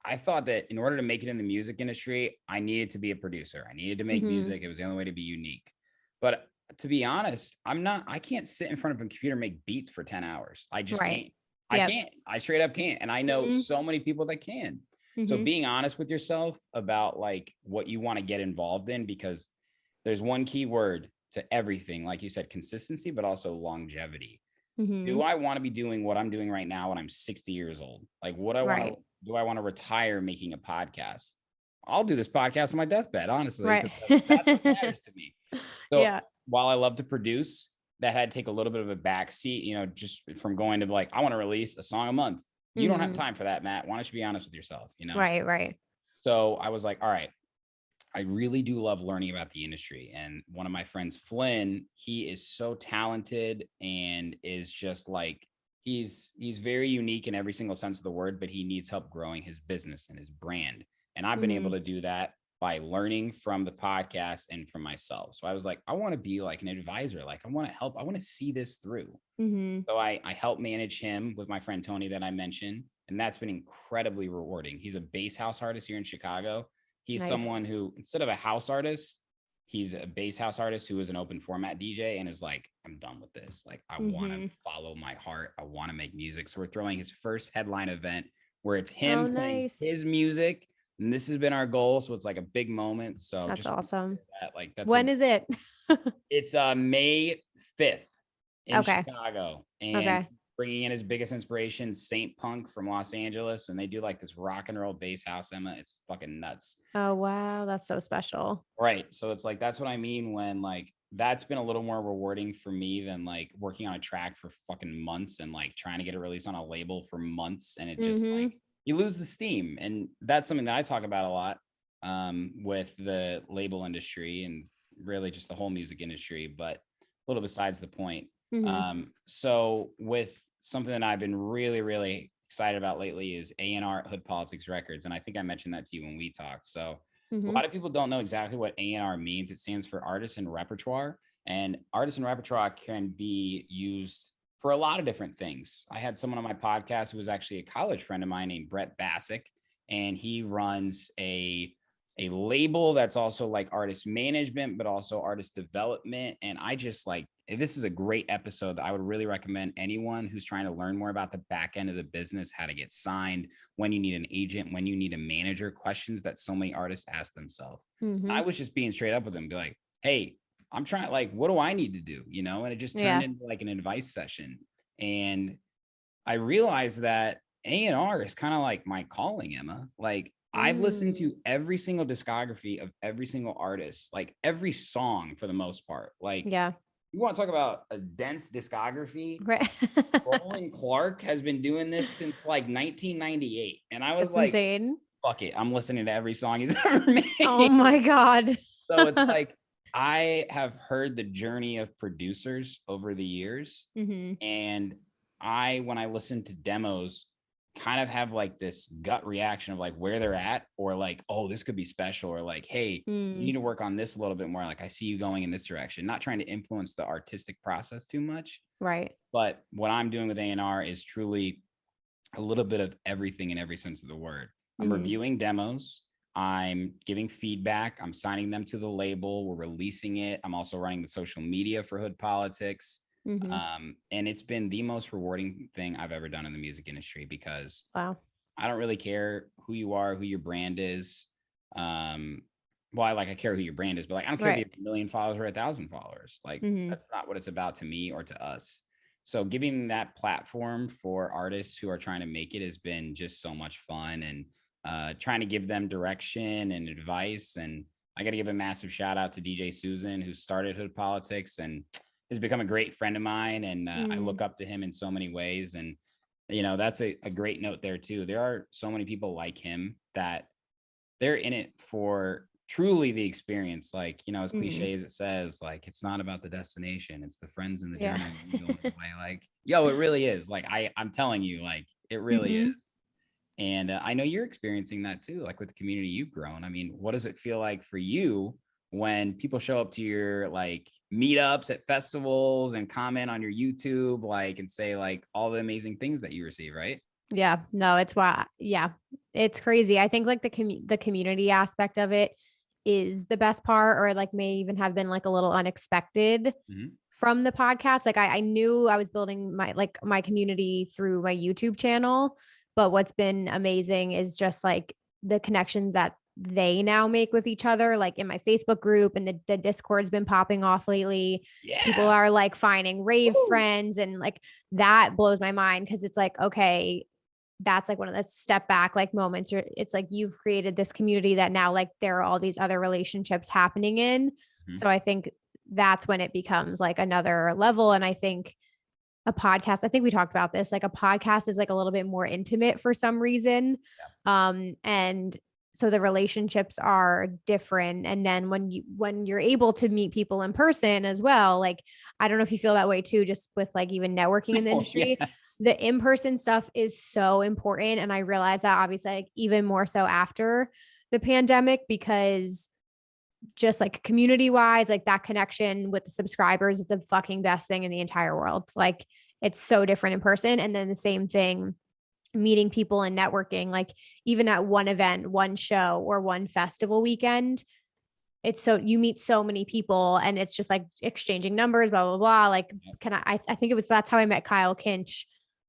I thought that in order to make it in the music industry, I needed to be a producer. I needed to make music. It was the only way to be unique. But to be honest, I can't sit in front of a computer and make beats for 10 hours. I just can't. I can't. I straight up can't. And I know so many people that can. So being honest with yourself about like what you want to get involved in, because there's one key word to everything. Like you said, consistency, but also longevity. Do I want to be doing what I'm doing right now when I'm 60 years old? Like what do I want to retire making a podcast? I'll do this podcast on my deathbed, honestly. That's what matters to me. So while I love to produce, that had to take a little bit of a backseat, you know, just from going to like, I want to release a song a month. You don't have time for that, Matt. Why don't you be honest with yourself? You know? Right. So I was like, all right, I really do love learning about the industry. And one of my friends, Flynn, he is so talented and is just like, he's very unique in every single sense of the word, but he needs help growing his business and his brand. And I've been able to do that by learning from the podcast and from myself. So I was like, I want to be like an advisor. Like I want to help. I want to see this through. So I helped manage him with my friend Tony that I mentioned. And that's been incredibly rewarding. He's a bass house artist here in Chicago. He's someone who, instead of a house artist, he's a bass house artist who is an open format DJ and is like, I'm done with this. Like, I want to follow my heart. I want to make music. So we're throwing his first headline event where it's him playing his music. And this has been our goal. So it's like a big moment. So that's awesome. When is it? It's May 5th in Chicago. And bringing in his biggest inspiration, Saint Punk from Los Angeles. And they do like this rock and roll bass house, Emma. It's fucking nuts. Oh, wow. That's so special. Right. So it's like, that's what I mean when like, that's been a little more rewarding for me than like working on a track for fucking months and like trying to get it released on a label for months. And it just like, you lose the steam. And that's something that I talk about a lot with the label industry and really just the whole music industry, but a little besides the point. So with something that I've been really, really excited about lately is A&R at Hood Politics Records. And I think I mentioned that to you when we talked. So a lot of people don't know exactly what A&R means. It stands for Artist and Repertoire. And Artist and Repertoire can be used for a lot of different things. I had someone on my podcast who was actually a college friend of mine named Brett Bassick, and he runs a label that's also like artist management, but also artist development. And I just like, this is a great episode that I would really recommend anyone who's trying to learn more about the back end of the business, how to get signed, when you need an agent, when you need a manager, questions that so many artists ask themselves. I was just being straight up with them, be like, hey, I'm trying, like, what do I need to do? You know? And it just turned into like an advice session. And I realized that A&R is kind of like my calling, Emma. Like I've listened to every single discography of every single artist, like every song for the most part. Like, you want to talk about a dense discography? Right. Roland Clark has been doing this since like 1998. And I was like, insane. Fuck it. I'm listening to every song he's ever made. Oh my God. So it's like, I have heard the journey of producers over the years. And when I listen to demos, kind of have like this gut reaction of like where they're at, or like, oh, this could be special, or like, hey, you need to work on this a little bit more. Like, I see you going in this direction, not trying to influence the artistic process too much. Right. But what I'm doing with A&R is truly a little bit of everything in every sense of the word. I'm reviewing demos. I'm giving feedback. I'm signing them to the label. We're releasing it. I'm also running the social media for Hood Politics. And it's been the most rewarding thing I've ever done in the music industry, because wow, I don't really care who you are, who your brand is. Well, I care who your brand is, but like, I don't care if you have 1 million followers or 1,000 followers. Like, that's not what it's about to me or to us. So giving that platform for artists who are trying to make it has been just so much fun, and trying to give them direction and advice. And I got to give a massive shout out to DJ Susan, who started Hood Politics and has become a great friend of mine. And I look up to him in so many ways. And, you know, that's a great note there too. There are so many people like him that they're in it for truly the experience. Like, you know, as cliche as it says, like, it's not about the destination, it's the friends in the journey. Like, yo, it really is. Like, I'm telling you, like, it really is. And I know you're experiencing that too, like with the community you've grown. I mean, what does it feel like for you when people show up to your like meetups at festivals and comment on your YouTube, like, and say like all the amazing things that you receive, right? Yeah, no, it's why. Yeah, it's crazy. I think like the community aspect of it is the best part, or like may even have been like a little unexpected from the podcast. Like I knew I was building my community through my YouTube channel, but what's been amazing is just like the connections that they now make with each other, like in my Facebook group, and the Discord's been popping off lately. People are like finding rave friends, and like that blows my mind, because it's like, okay, that's like one of the step back like moments. It's like you've created this community that now like there are all these other relationships happening in. So I think that's when it becomes like another level. And I think a podcast, I think we talked about this, like a podcast is like a little bit more intimate for some reason. And so the relationships are different. And then when you're able to meet people in person as well, like, I don't know if you feel that way too, just with like even networking in the industry, the in-person stuff is so important. And I realized that obviously like even more so after the pandemic, because just like community wise, like that connection with the subscribers is the fucking best thing in the entire world. Like, it's so different in person. And then the same thing, meeting people and networking, like even at one event, one show, or one festival weekend, it's so, you meet so many people, and it's just like exchanging numbers, blah, blah, blah. Like, I think that's how I met Kyle Kinch.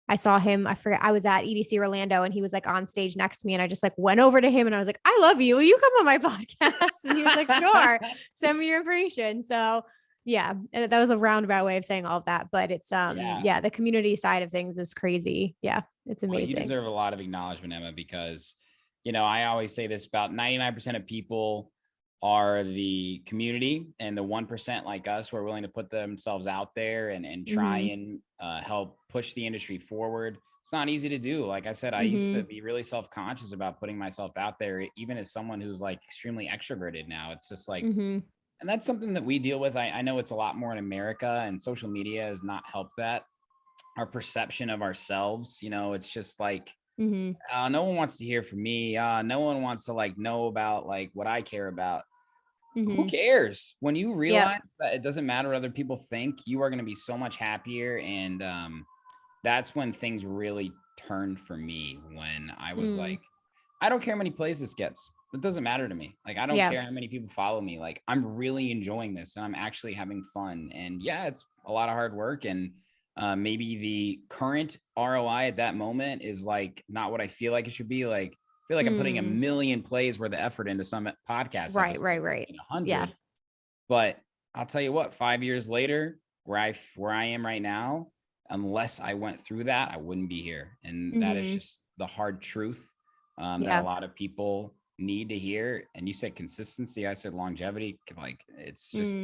I saw him, I forget, I was at EDC Orlando, and he was like on stage next to me, and I just like went over to him and I was like, I love you. Will you come on my podcast? And he was like, sure, send me your information. So yeah, that was a roundabout way of saying all of that, but it's, the community side of things is crazy. Yeah. It's amazing. Well, you deserve a lot of acknowledgement, Emma, because, you know, I always say this about 99% of people are the community, and the 1% like us who are willing to put themselves out there and try and help push the industry forward. It's not easy to do. Like I said, I used to be really self-conscious about putting myself out there, even as someone who's like extremely extroverted now. It's just like, and that's something that we deal with. I know it's a lot more in America, and social media has not helped that. Our perception of ourselves, you know, it's just like, no one wants to hear from me. No one wants to like know about like what I care about. Who cares? When you realize that it doesn't matter what other people think, you are going to be so much happier. And that's when things really turned for me, when I was like, I don't care how many plays this gets. It doesn't matter to me. Like, I don't care how many people follow me. Like, I'm really enjoying this, and I'm actually having fun. And yeah, it's a lot of hard work, and maybe the current ROI at that moment is like not what I feel like it should be. Like, I feel like I'm putting 1 million plays worth of effort into some podcast. Right. 100. Yeah. But I'll tell you what, 5 years later, where I am right now, unless I went through that, I wouldn't be here. And that is just the hard truth that a lot of people need to hear. And you said consistency, I said longevity. Like, it's just,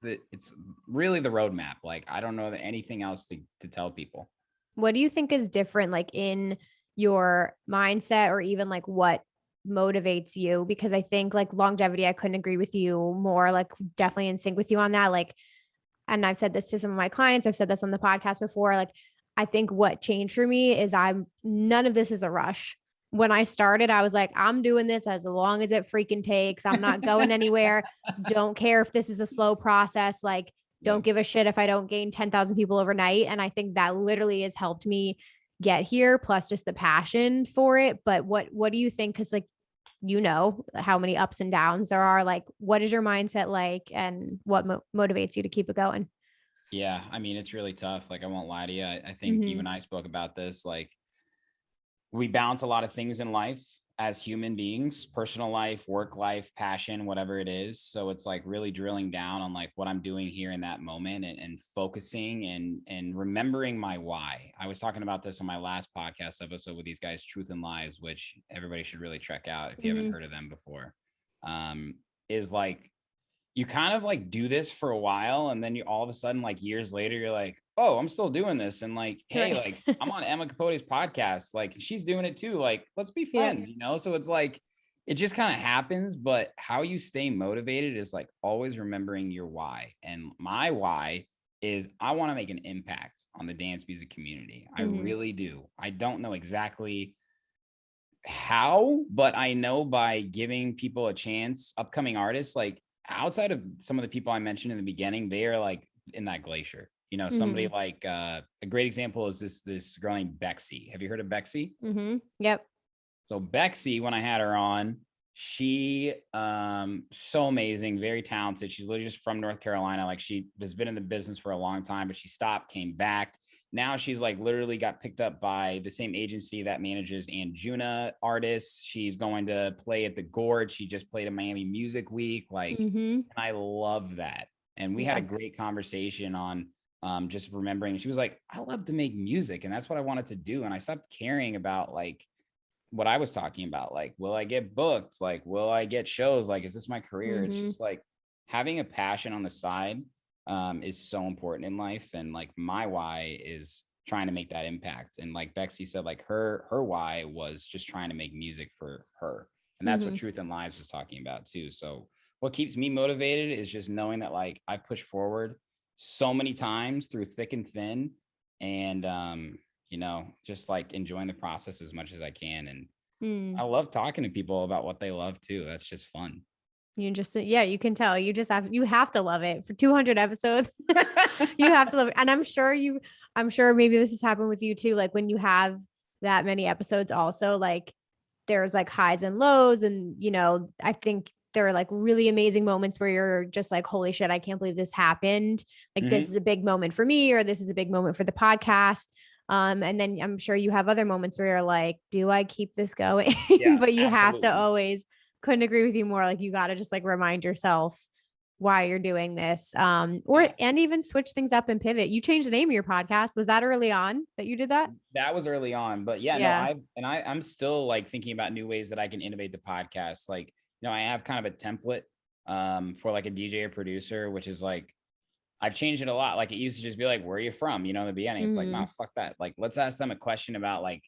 it's really the roadmap. Like, I don't know anything else to tell people. What do you think is different, like in your mindset, or even like what motivates you? Because I think like longevity, I couldn't agree with you more, like definitely in sync with you on that. Like, and I've said this to some of my clients, I've said this on the podcast before, like I think what changed for me is none of this is a rush. When I started, I was like, I'm doing this as long as it freaking takes. I'm not going anywhere. Don't care if this is a slow process. Like, don't give a shit if I don't gain 10,000 people overnight. And I think that literally has helped me get here, plus just the passion for it. But what do you think? Cause like, how many ups and downs there are. Like, what is your mindset like, and what motivates you to keep it going? Yeah. I mean, it's really tough. Like, I won't lie to you. I think you and I spoke about this. Like, we balance a lot of things in life as human beings, personal life, work life, passion, whatever it is. So it's like really drilling down on like what I'm doing here in that moment, and focusing and remembering my why. I was talking about this on my last podcast episode with these guys, Truth and Lies, which everybody should really check out if you haven't heard of them before. Is like, you kind of like do this for a while, and then you all of a sudden, like years later, you're like, oh, I'm still doing this. And like, hey, like I'm on Emma Capote's podcast. Like, she's doing it too. Like, let's be friends, So it's like, it just kind of happens. But how you stay motivated is like always remembering your why. And my why is I want to make an impact on the dance music community. I really do. I don't know exactly how, but I know by giving people a chance, upcoming artists, like outside of some of the people I mentioned in the beginning, they are like in that glacier. Somebody like a great example is this girl named Bexy. Have you heard of Bexy? Yep. So Bexy, when I had her on, she so amazing, very talented. She's literally just from North Carolina. Like, she has been in the business for a long time, but she stopped, came back. Now she's like literally got picked up by the same agency that manages Anjuna artists. She's going to play at the Gorge. She just played a Miami Music Week. Like, and I love that. And we had a great conversation on just remembering. She was like, I love to make music, and that's what I wanted to do. And I stopped caring about like what I was talking about. Like, will I get booked? Like, will I get shows? Like, is this my career? It's just like having a passion on the side is so important in life. And like, my why is trying to make that impact. And like Bexy said, like her why was just trying to make music for her. And that's what Truth and Lies was talking about too. So what keeps me motivated is just knowing that like I push forward so many times through thick and thin, and just like enjoying the process as much as I can. And I love talking to people about what they love too. That's just fun. You can tell you have to love it for 200 episodes. You have to love it. And I'm sure maybe this has happened with you too. Like, when you have that many episodes also, like there's like highs and lows, and I think there are like really amazing moments where you're just like, holy shit, I can't believe this happened. Like, this is a big moment for me, or this is a big moment for the podcast. And then I'm sure you have other moments where you're like, do I keep this going? Yeah, but you absolutely. have to always, couldn't agree with you more. Like, you got to just like remind yourself why you're doing this. And even switch things up and pivot. You changed the name of your podcast. Was that early on that you did that? That was early on, but I'm still like thinking about new ways that I can innovate the podcast. Like, I have kind of a template for like a DJ or producer, which is like, I've changed it a lot. Like, it used to just be like, where are you from? In the beginning, it's like, nah, fuck that. Like, let's ask them a question about like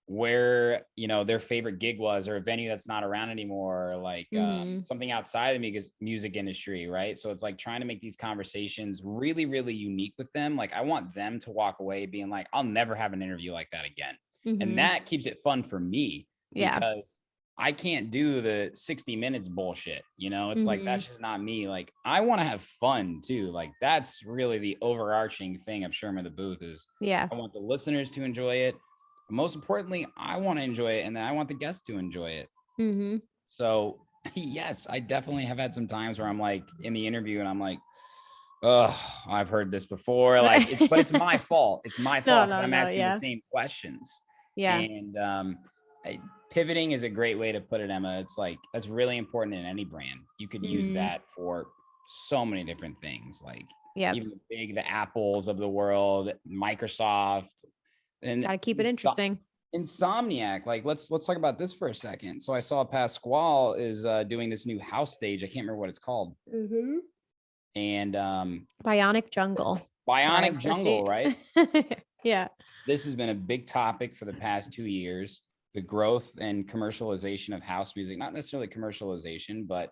where, their favorite gig was, or a venue that's not around anymore, or like something outside the music industry. Right. So it's like trying to make these conversations really, really unique with them. Like, I want them to walk away being like, I'll never have an interview like that again. And that keeps it fun for me, because I can't do the 60 minutes bullshit. It's like, that's just not me. Like, I want to have fun too. Like, that's really the overarching thing of Sherm in the Booth is I want the listeners to enjoy it. But most importantly, I want to enjoy it. And then I want the guests to enjoy it. So yes, I definitely have had some times where I'm like in the interview and I'm like, oh, I've heard this before. Like, but it's my fault. It's my fault because I'm asking the same questions. And pivoting is a great way to put it, Emma. It's like, that's really important in any brand. You could use that for so many different things, like even the Apples of the world, Microsoft, and gotta keep it interesting. Insomniac. Like, let's talk about this for a second. So I saw Pasquale is doing this new house stage. I can't remember what it's called. And Bionic Jungle. Bionic Jungle, right? Yeah. This has been a big topic for the past 2 years. The growth and commercialization of house music, not necessarily commercialization, but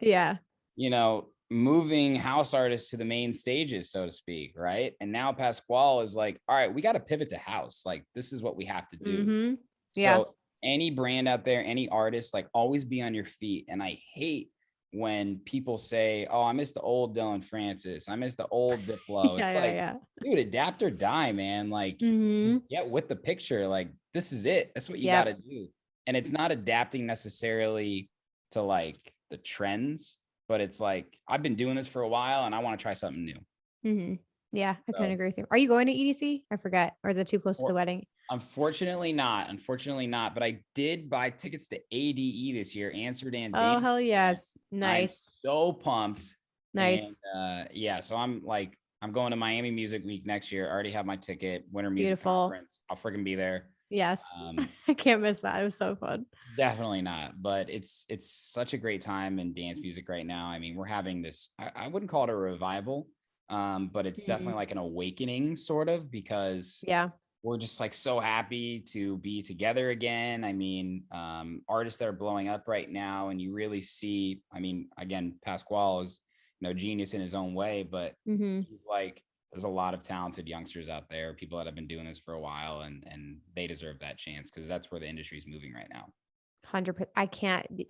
moving house artists to the main stages, so to speak, right? And now Pasquale is like, all right, we got to pivot to house. Like, this is what we have to do. Mm-hmm. Yeah. So any brand out there, any artist, like, always be on your feet. And I hate when people say, oh, I miss the old Dylan Francis, I miss the old Diplo. It's like, dude, adapt or die, man. Like, just get with the picture. Like, this is it. That's what you got to do. And it's not adapting necessarily to like the trends, but it's like, I've been doing this for a while and I want to try something new. Mm-hmm. Yeah, I couldn't agree with you. Are you going to EDC? I forget. Or is it too close to the wedding? Unfortunately not. But I did buy tickets to ADE this year, Amsterdam. Oh, hell yes. Nice. I'm so pumped. Nice. And, yeah, so I'm going to Miami Music Week next year. I already have my ticket. Winter Music Conference. I'll freaking be there. Yes. I can't miss that. It was so fun. Definitely not. But it's such a great time in dance music right now. I mean, we're having this, I wouldn't call it a revival, but it's definitely like an awakening sort of, because we're just like so happy to be together again. I mean, artists that are blowing up right now, and you really see, I mean, again, Pasquale is, genius in his own way, but he's like, there's a lot of talented youngsters out there, people that have been doing this for a while, and they deserve that chance, because that's where the industry is moving right now. 100%.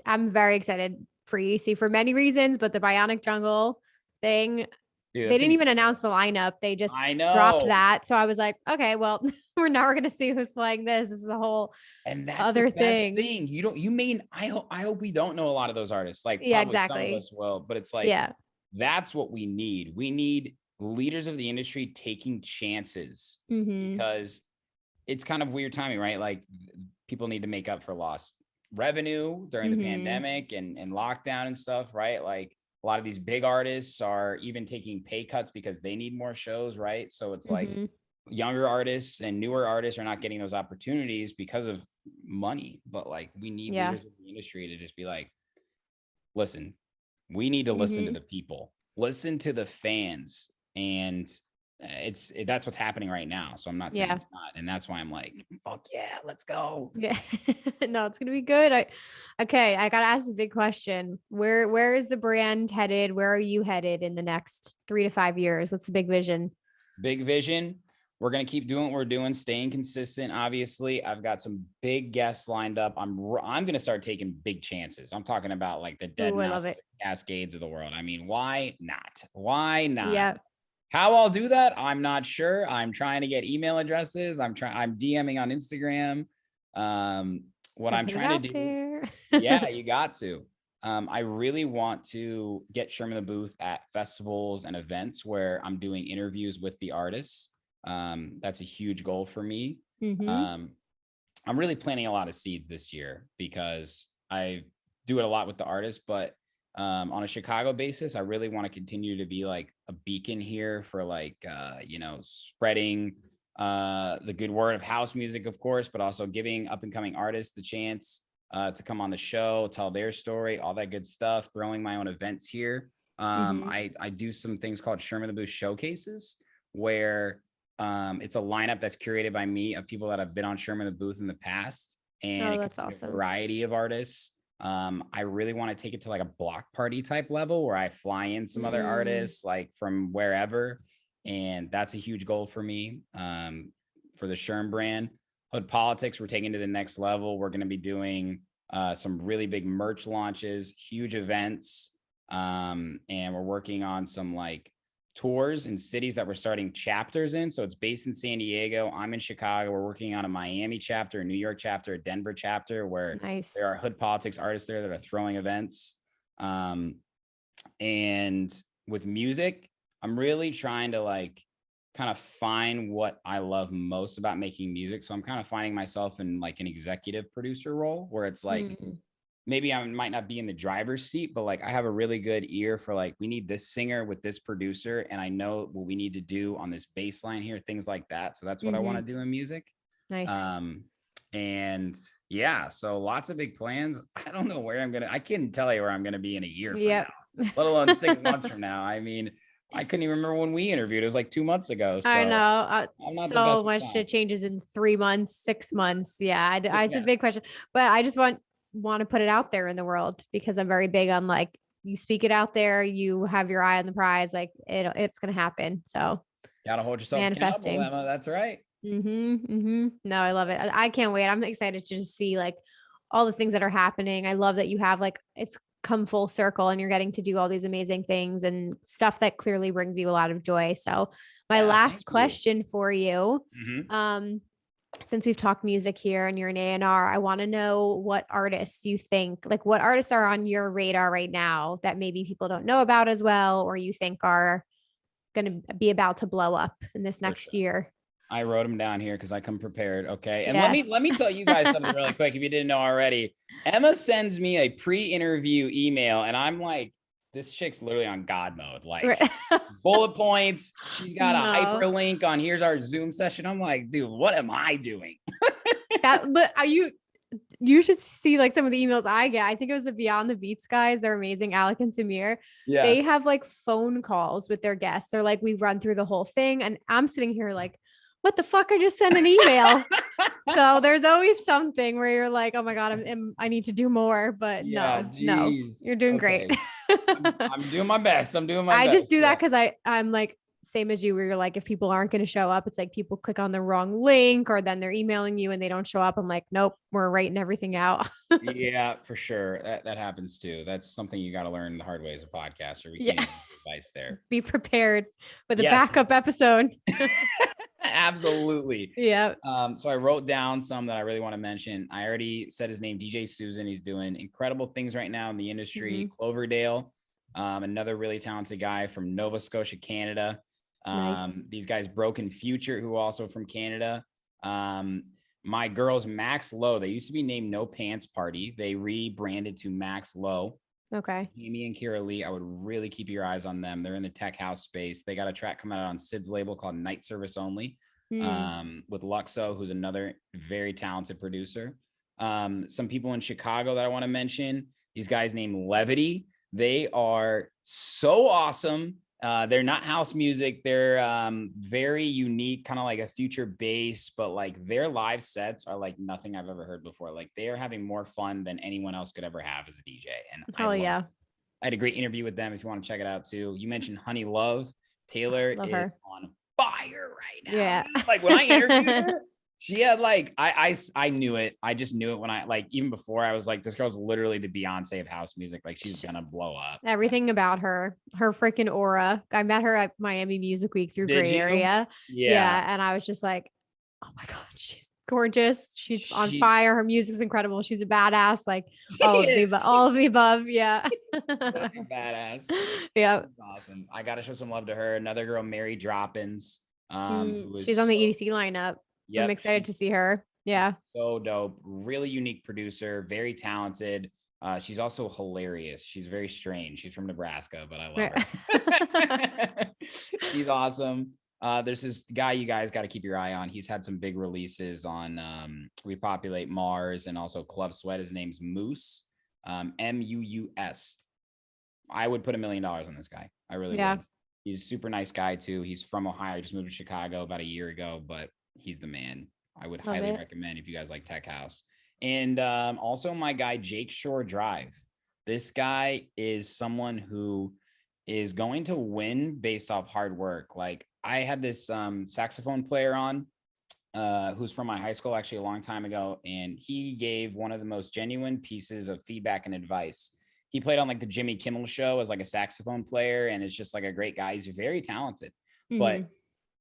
I'm very excited for EDC for many reasons, but the Bionic Jungle thing, dude, they didn't even announce the lineup. They just dropped that. So I was like, okay, well, we're going to see who's playing this. This is a whole other thing. I hope we don't know a lot of those artists. Like, exactly. Some of us will, but it's like, that's what we need. We need leaders of the industry taking chances, because it's kind of weird timing, right? Like, people need to make up for lost revenue during the pandemic and lockdown and stuff, right? Like, a lot of these big artists are even taking pay cuts because they need more shows, right? So it's like younger artists and newer artists are not getting those opportunities because of money. But like, we need leaders of the industry to just be like, listen, we need to listen to the people, listen to the fans. And that's what's happening right now. So I'm not saying it's not. And that's why I'm like, fuck yeah, let's go. Yeah. No, it's going to be good. I got to ask the big question. Where is the brand headed? Where are you headed in the next 3 to 5 years? What's the big vision? Big vision. We're going to keep doing what we're doing, staying consistent. Obviously, I've got some big guests lined up. I'm going to start taking big chances. I'm talking about like the Dead Mouse Cascades of the world. I mean, why not? Why not? Yeah. How I'll do that, I'm not sure. I'm trying to get email addresses. I'm DMing on Instagram. What I'm trying to do. Yeah, you got to. I really want to get Sherm in the booth at festivals and events where I'm doing interviews with the artists. That's a huge goal for me. I'm really planting a lot of seeds this year, because I do it a lot with the artists, but on a Chicago basis, I really want to continue to be like a beacon here for like, spreading the good word of house music, of course, but also giving up and coming artists the chance to come on the show, tell their story, all that good stuff, throwing my own events here. I do some things called Sherm in the Booth showcases, where it's a lineup that's curated by me of people that have been on Sherm in the Booth in the past. And that's awesome. A variety of artists. I really want to take it to like a block party type level, where I fly in some other artists like from wherever. And that's a huge goal for me, for the Sherm brand. Hood Politics, we're taking to the next level. We're going to be doing some really big merch launches, huge events. And we're working on some like tours in cities that we're starting chapters in. So it's based in San Diego. I'm in Chicago. We're working on a Miami chapter, a New York chapter, a Denver chapter, where there are Hood Politics artists there that are throwing events. And with music, I'm really trying to like kind of find what I love most about making music. So I'm kind of finding myself in like an executive producer role, where it's like, maybe I might not be in the driver's seat, but like I have a really good ear for like, we need this singer with this producer, and I know what we need to do on this bass line here, things like that. So that's what I want to do in music. Nice. And yeah, so lots of big plans. I don't know where I can't tell you where I'm going to be in a year from now, let alone 6 months from now. I mean, I couldn't even remember when we interviewed. It was like 2 months ago. So I know. So much shit changes in 3 months, 6 months. Yeah, it's a big question, but I just want to put it out there in the world, because I'm very big on like you speak it out there, you have your eye on the prize, like it's going to happen. So gotta hold yourself manifesting. accountable, Emma. That's right. No, I love it. I can't wait. I'm excited to just see like all the things that are happening. I love that you have like, it's come full circle and you're getting to do all these amazing things and stuff that clearly brings you a lot of joy. So my last question for you, since we've talked music here and you're an A&R, I want to know what artists you think, like what artists are on your radar right now that maybe people don't know about as well, or you think are going to be about to blow up in this next year. I wrote them down here because I come prepared. Okay. And Yes. let me tell you guys something really quick. If you didn't know already, Emma sends me a pre-interview email and I'm like, this chick's literally on God mode, like bullet points. She's got a hyperlink on here's our Zoom session. I'm like, dude, what am I doing? But you should see like some of the emails I get. I think it was the Beyond the Beats guys. They're amazing. Alec and Samir. Yeah. They have like phone calls with their guests. They're like, we run through the whole thing. And I'm sitting here like, what the fuck? I just sent an email. So there's always something where you're like, oh my God, I need to do more, but no, you're doing great. I'm doing my best. I just do that because I'm like, same as you, where you're like, if people aren't going to show up, it's like people click on the wrong link or then they're emailing you and they don't show up. I'm like, nope, we're writing everything out. Yeah, for sure. That happens too. That's something you got to learn the hard way as a podcaster. We can't give advice there. Be prepared with a backup episode. Absolutely. Yeah. So I wrote down some that I really want to mention. I already said his name, DJ Susan. He's doing incredible things right now in the industry. Cloverdale, another really talented guy from Nova Scotia, Canada. Nice. These guys, Broken Future, who also from Canada. My girls, Max Low. They used to be named No Pants Party. They rebranded to Max Low. Okay. Amy and Kira Lee, I would really keep your eyes on them. They're in the tech house space. They got a track coming out on Sid's label called Night Service Only, with Luxo, who's another very talented producer. Some people in Chicago that I want to mention, these guys named Levity. They are so awesome. They're not house music. They're very unique, kind of like a future bass, but like their live sets are like nothing I've ever heard before. Like they are having more fun than anyone else could ever have as a DJ. And I had a great interview with them if you want to check it out too. You mentioned HoneyLuv. Taylor is on fire right now. Yeah. Like when I interviewed her, she had like, I knew it. I just knew it when I like, even before I was like, this girl's literally the Beyonce of house music. Like she's going to blow up. Everything about her freaking aura. I met her at Miami Music Week through Gray Area. Yeah. And I was just like, oh my God, she's gorgeous. She's on fire. Her music's incredible. She's a badass. Like all of the above. Yeah. Badass. Yeah. Awesome. I got to show some love to her. Another girl, Mary Droppins. She's on the EDC lineup. Yep. I'm excited to see her. Yeah. So dope. Really unique producer, very talented. She's also hilarious. She's very strange. She's from Nebraska, but I love her. She's awesome. There's this guy you guys got to keep your eye on. He's had some big releases on Repopulate Mars and also Club Sweat. His name's Moose, Muus. I would put $1 million on this guy. I really would. He's a super nice guy too. He's from Ohio. Just moved to Chicago about a year ago, but he's the man. I would highly recommend if you guys like tech house. And also my guy, Jake Shore Drive. This guy is someone who is going to win based off hard work. Like I had this saxophone player on who's from my high school actually a long time ago. And he gave one of the most genuine pieces of feedback and advice. He played on like the Jimmy Kimmel show as like a saxophone player. And it's just like a great guy. He's very talented, but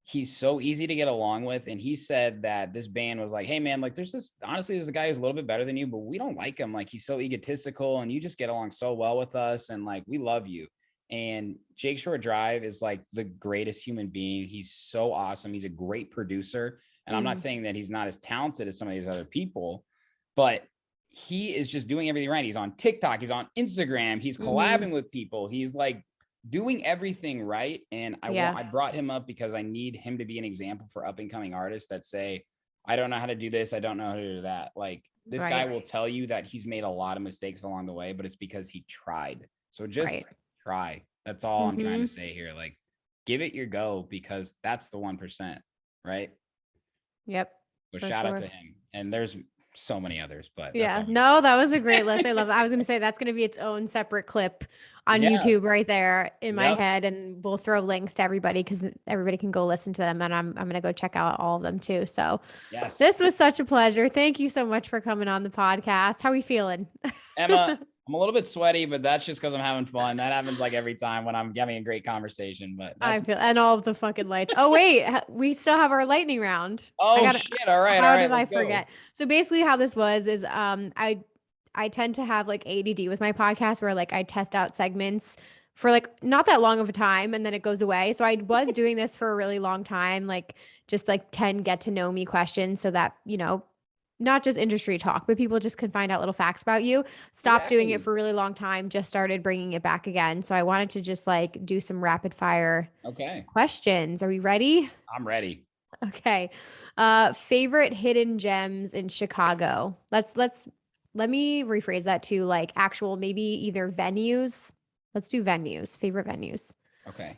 he's so easy to get along with. And he said that this band was like, hey man, like there's a guy who's a little bit better than you, but we don't like him. Like he's so egotistical and you just get along so well with us. And like, we love you. And Jake Shore Drive is like the greatest human being. He's so awesome. He's a great producer. And I'm not saying that he's not as talented as some of these other people, but he is just doing everything right. He's on TikTok. He's on Instagram. He's collabing with people. He's like doing everything right. And I brought him up because I need him to be an example for up and coming artists that say, I don't know how to do this. I don't know how to do that. Like this guy will tell you that he's made a lot of mistakes along the way, but it's because he tried. So just try. That's all I'm trying to say here. Like give it your go because that's the 1%. Right. Yep. So shout out to him. And there's so many others, but that's Yeah, all. no, that was a great list. I love that. I was going to say that's going to be its own separate clip on Yeah. YouTube right there in my Yep. head, and we'll throw links to everybody because everybody can go listen to them, and I'm going to go check out all of them too. So Yes. this was such a pleasure. Thank you so much for coming on the podcast. How are we feeling? Emma, I'm a little bit sweaty, but that's just because I'm having fun. That happens like every time when I'm having a great conversation. But I that's feel, and all of the fucking lights. Oh wait, we still have our lightning round. I oh got shit. All right, How did I let's go. forget? So basically how this was is I tend to have like ADD with my podcast where like I test out segments for like not that long of a time and then it goes away. So I was doing this for a really long time, like just like 10 get to know me questions so that, not just industry talk, but people just can find out little facts about you. Stopped doing it Exactly. for a really long time, just started bringing it back again. So I wanted to just like do some rapid fire Okay. questions. Are we ready? I'm ready. Okay. Favorite hidden gems in Chicago. Let me rephrase that to like actual, maybe either venues. Let's do venues, favorite venues. Okay.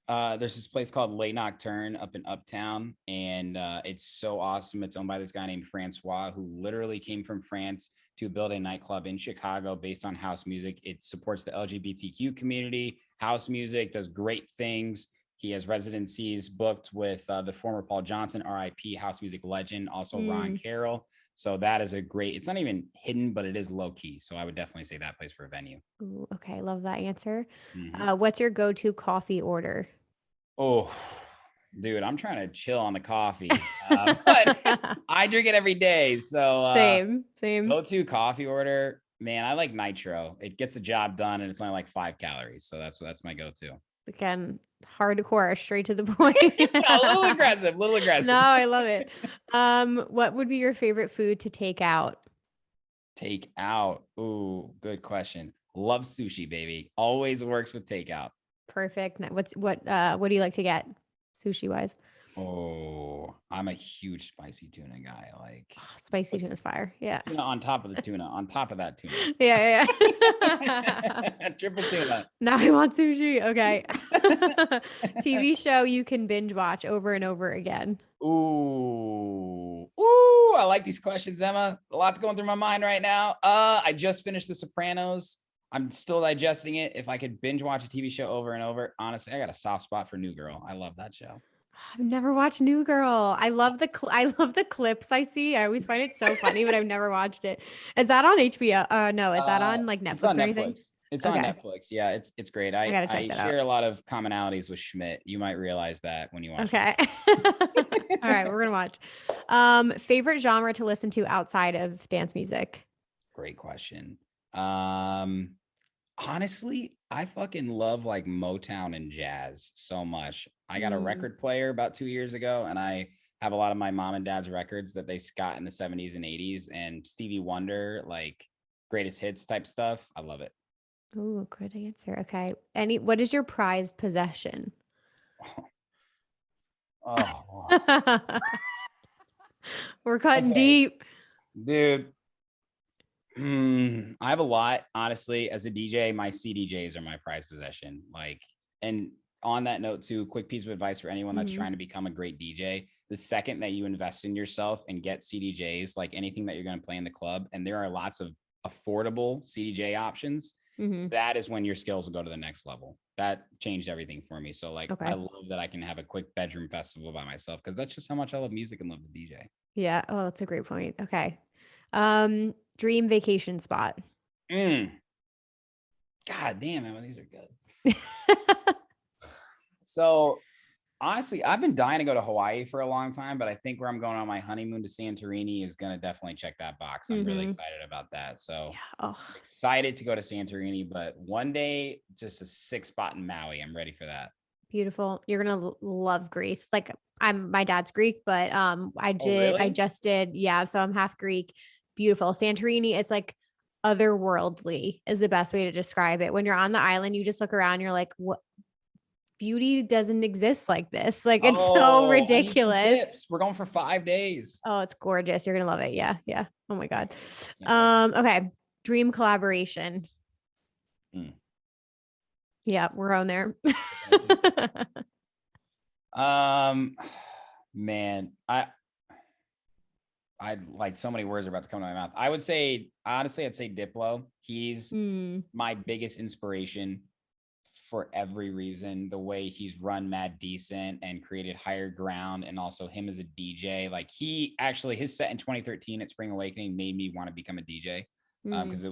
There's this place called Late Nocturne up in Uptown, and it's so awesome. It's owned by this guy named Francois, who literally came from France to build a nightclub in Chicago based on house music. It supports the LGBTQ community. House music does great things. He has residencies booked with the former Paul Johnson, RIP, house music legend, also Ron Carroll. So that is a great, it's not even hidden, but it is low key. So I would definitely say that place for a venue. Ooh, okay, love that answer. Mm-hmm. What's your go-to coffee order? Oh, dude, I'm trying to chill on the coffee, but I drink it every day. So Same. go-to coffee order, man, I like nitro. It gets the job done, and it's only like 5 calories. So that's my go-to. Again, hardcore, straight to the point. A little aggressive, little aggressive. No, I love it. What would be your favorite food to take out? Take out. Ooh, good question. Love sushi, baby. Always works with takeout. Perfect. What do you like to get sushi wise? Oh, I'm a huge spicy tuna guy. Like Spicy tuna is fire. Yeah. tuna on top of the tuna, on top of that tuna. Yeah. Triple tuna. Now I want sushi. Okay. TV show you can binge watch over and over again. Ooh, I like these questions, Emma. A lot's going through my mind right now. I just finished The Sopranos. I'm still digesting it. If I could binge watch a TV show over and over, honestly, I got a soft spot for New Girl. I love that show. I've never watched New Girl. I love I love the clips I see. I always find it so funny, but I've never watched it. Is that on HBO? No, is that on like Netflix It's on or anything? Netflix. It's on Netflix. Yeah, it's great. I gotta check I that share out. a lot of commonalities with Schmidt. You might realize that when you watch Okay. All right, we're gonna watch. Favorite genre to listen to outside of dance music? Great question. Honestly, I fucking love like Motown and jazz so much. I got a record player about 2 years ago, and I have a lot of my mom and dad's records that they got in the 70s and 80s, and Stevie Wonder, like greatest hits type stuff. I love it. Ooh, good answer. Okay. What is your prized possession? Oh, We're cutting okay, deep. dude. I have a lot, honestly. As a DJ, my CDJs are my prized possession. Like, and on that note, too, quick piece of advice for anyone that's trying to become a great DJ. The second that you invest in yourself and get CDJs, like anything that you're going to play in the club, and there are lots of affordable CDJ options, that is when your skills will go to the next level. That changed everything for me. So, like, I love that I can have a quick bedroom festival by myself because that's just how much I love music and love the DJ. Yeah. Oh, that's a great point. Okay. Dream vacation spot. God damn, Emma, these are good. So honestly, I've been dying to go to Hawaii for a long time, but I think where I'm going on my honeymoon to Santorini is going to definitely check that box. I'm really excited about that. So excited to go to Santorini, but one day, just a 6 spot in Maui. I'm ready for that. Beautiful. You're going to love Greece. Like my dad's Greek, but I just did. Yeah. So I'm half Greek. Beautiful. Santorini, it's like otherworldly is the best way to describe it. When you're on the island, you just look around, you're like, what? Beauty doesn't exist like this. Like it's so ridiculous. I need some tips. We're going for 5 days. Oh, it's gorgeous. You're gonna love it. Yeah. Oh my God. Okay. Dream collaboration. Yeah, we're on there. Man, I like so many words are about to come to my mouth. I would say, honestly, I'd say Diplo. He's my biggest inspiration for every reason. The way he's run Mad Decent and created Higher Ground, and also him as a DJ. Like he actually, his set in 2013 at Spring Awakening made me want to become a DJ because it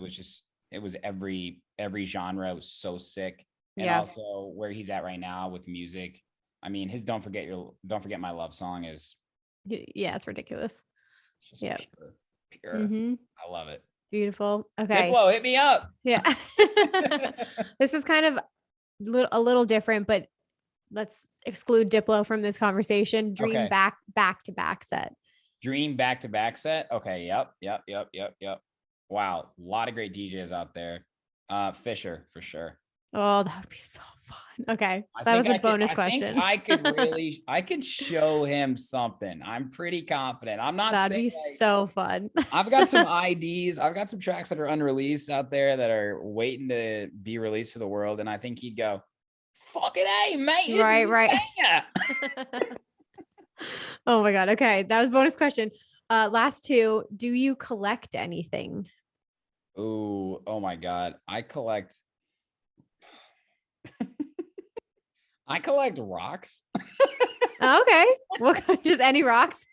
was every genre was so sick. And also where he's at right now with music. I mean, his Don't Forget My Love song is. Yeah, it's ridiculous. It's just pure. I love it. Beautiful. Okay. Diplo, hit me up. Yeah. This is kind of a little different, but let's exclude Diplo from this conversation. Dream back to back set. Dream back to back set. Okay. Yep. Wow. A lot of great DJs out there. Fisher for sure. Oh, that would be so fun. Okay. That was a bonus question. I could show him something. I'm pretty confident. I'm not That'd be so fun. I've got some IDs. I've got some tracks that are unreleased out there that are waiting to be released to the world. And I think he'd go, fucking A, mate. Right. Oh my God. Okay. That was bonus question. Last two. Do you collect anything? Oh my God. I collect rocks. Okay. What? Just any rocks?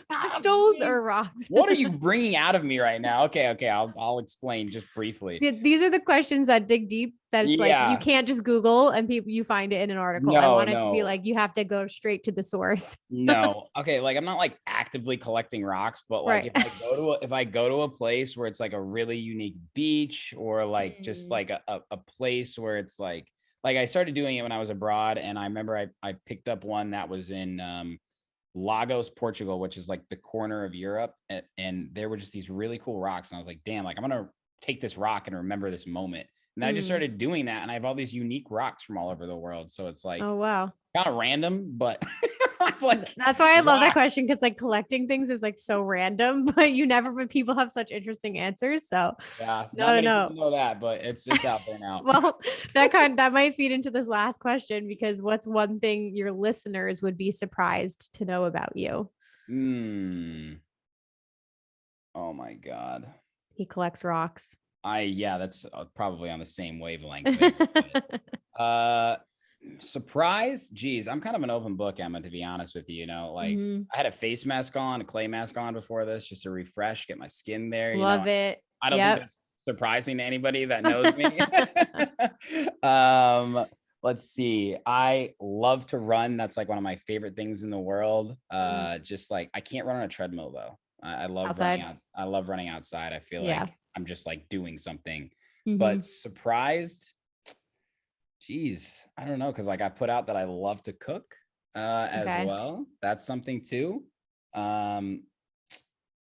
Crystals or rocks? What are you bringing out of me right now? Okay. I'll explain just briefly. These are the questions that dig deep. That it's like you can't just Google and you find it in an article. I want it to be like you have to go straight to the source. No. Okay. Like I'm not like actively collecting rocks, but like if I go to a place where it's like a really unique beach, or like just like a place where it's like I started doing it when I was abroad, and I remember I picked up one that was in Lagos, Portugal, which is like the corner of Europe, and there were just these really cool rocks, and I was like, damn, like I'm gonna take this rock and remember this moment. And I just started doing that, and I have all these unique rocks from all over the world, so it's like, oh wow, kind of random, but like that's why I love that question, because like collecting things is like so random, but people have such interesting answers. So yeah, no. Know that, but it's out there now. Well, that might feed into this last question, because what's one thing your listeners would be surprised to know about you? Oh my God, he collects rocks. That's probably on the same wavelength. Surprise, geez, I'm kind of an open book, Emma, to be honest with you. You know, like I had a face mask on, a clay mask on before this, just to refresh, get my skin there. Love it. I don't think that's surprising to anybody that knows me. Let's see. I love to run. That's like one of my favorite things in the world. Just like I can't run on a treadmill though. I love outside. I love running outside. I feel like I'm just like doing something. But surprised. Geez, I don't know, because like I put out that I love to cook as well. That's something too.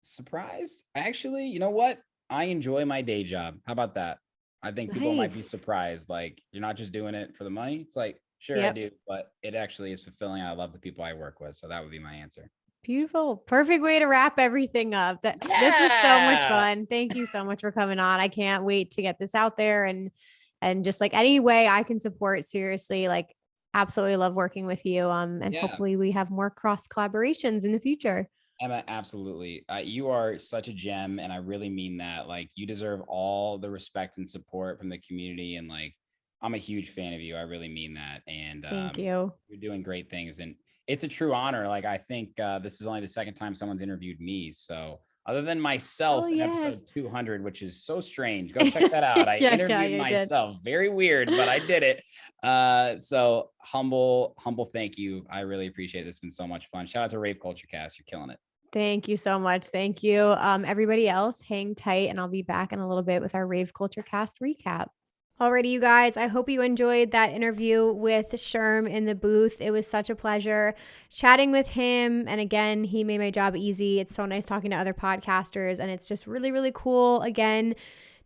Surprised? Actually, you know what? I enjoy my day job. How about that? I think people might be surprised. Like, you're not just doing it for the money. It's like, sure, I do, but it actually is fulfilling. I love the people I work with. So that would be my answer. Beautiful. Perfect way to wrap everything up. This was so much fun. Thank you so much for coming on. I can't wait to get this out there, and just like any way I can support, seriously, like absolutely love working with you. And hopefully we have more cross collaborations in the future. Emma, absolutely. You are such a gem, and I really mean that. Like, you deserve all the respect and support from the community, and like, I'm a huge fan of you. I really mean that. And thank you. You're doing great things, and it's a true honor. Like, I think this is only the second time someone's interviewed me. So other than myself in episode 200, which is so strange, go check that out. I interviewed myself. Very weird, but I did it. So humble thank you. I really appreciate it. It's been so much fun. Shout out to Rave Culture Cast. You're killing it. Thank you so much. Thank you. Everybody else, hang tight, and I'll be back in a little bit with our Rave Culture Cast recap. Alrighty, you guys, I hope you enjoyed that interview with Sherm in the booth. It was such a pleasure chatting with him. And again, he made my job easy. It's so nice talking to other podcasters. And it's just really, really cool, again,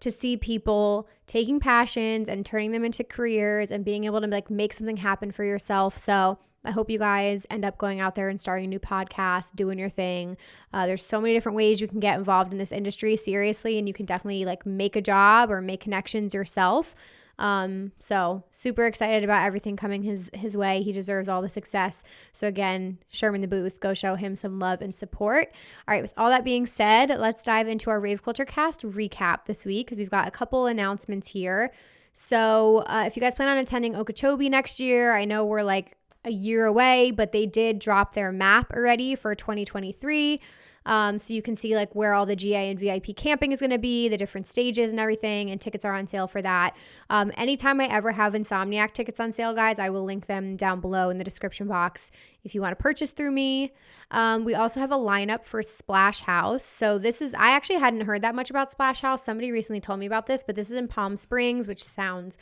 to see people taking passions and turning them into careers and being able to like make something happen for yourself. So I hope you guys end up going out there and starting a new podcast, doing your thing. There's so many different ways you can get involved in this industry, seriously, and you can definitely like make a job or make connections yourself. So super excited about everything coming his way. He deserves all the success. So again, Sherm in the booth, go show him some love and support. All right, with all that being said, let's dive into our Rave Culture Cast recap this week because we've got a couple announcements here. So if you guys plan on attending Okeechobee next year, I know we're like a year away, but they did drop their map already for 2023. So you can see like where all the GA and VIP camping is going to be, the different stages and everything, and tickets are on sale for that. Anytime I ever have Insomniac tickets on sale, guys, I will link them down below in the description box if you want to purchase through me. We also have a lineup for Splash House. So I actually hadn't heard that much about Splash House. Somebody recently told me about this, but this is in Palm Springs, which sounds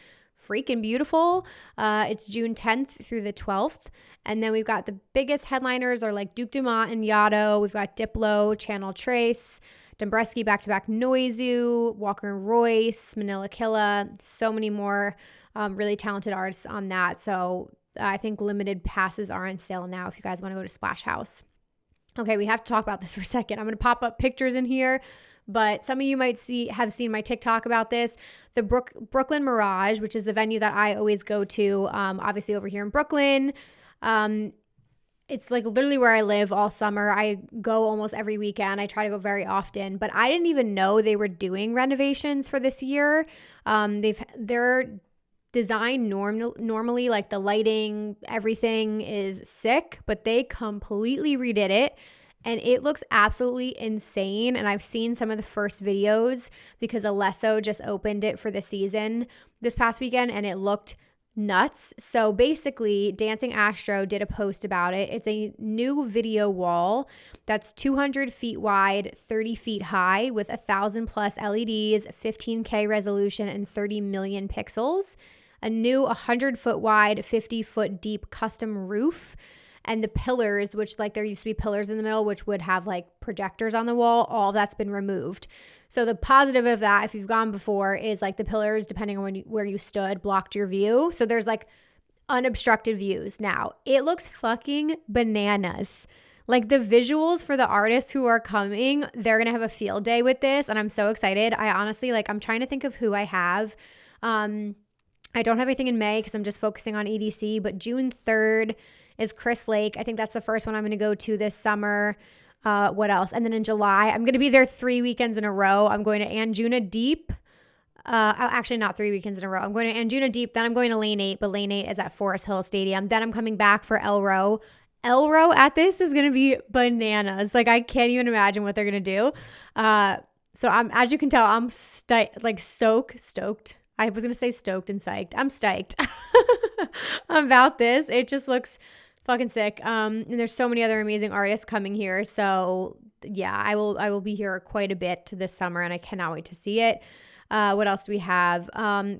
freaking beautiful. It's June 10th through the 12th. And then we've got the biggest headliners are like Duke Dumont and Yotto. We've got Diplo, Channel Trace, Dombresky, back-to-back Noizu, Walker and Royce, Manila Killa, so many more really talented artists on that. So I think limited passes are on sale now if you guys want to go to Splash House. Okay, we have to talk about this for a second. I'm going to pop up pictures in here, but some of you might have seen my TikTok about this. The Brooklyn Mirage, which is the venue that I always go to, obviously over here in Brooklyn. It's like literally where I live all summer. I go almost every weekend. I try to go very often, but I didn't even know they were doing renovations for this year. Their design normally, like the lighting, everything is sick, but they completely redid it. And it looks absolutely insane. And I've seen some of the first videos because Alesso just opened it for the season this past weekend and it looked nuts. So basically, Dancing Astro did a post about it. It's a new video wall that's 200 feet wide, 30 feet high with 1,000 plus LEDs, 15K resolution, and 30 million pixels. A new 100-foot wide, 50-foot deep custom roof. And the pillars, which like there used to be pillars in the middle, which would have like projectors on the wall, all that's been removed. So the positive of that, if you've gone before, is like the pillars, depending on where you stood, blocked your view. So there's like unobstructed views now. It looks fucking bananas. Like the visuals for the artists who are coming, they're going to have a field day with this. And I'm so excited. I honestly, like, I'm trying to think of who I have. I don't have anything in May because I'm just focusing on EDC, but June 3rd is Chris Lake. I think that's the first one I'm going to go to this summer. What else? And then in July, I'm going to be there 3 weekends in a row. I'm going to Anjuna Deep. Actually, not 3 weekends in a row. I'm going to Anjuna Deep. Then I'm going to Lane 8, but Lane 8 is at Forest Hill Stadium. Then I'm coming back for Elro. Elro at this is going to be bananas. Like, I can't even imagine what they're going to do. So as you can tell, I'm stoked. I was going to say stoked and psyched. I'm psyched about this. It just looks fucking sick. And there's so many other amazing artists coming here. So yeah, I will be here quite a bit this summer and I cannot wait to see it. What else do we have?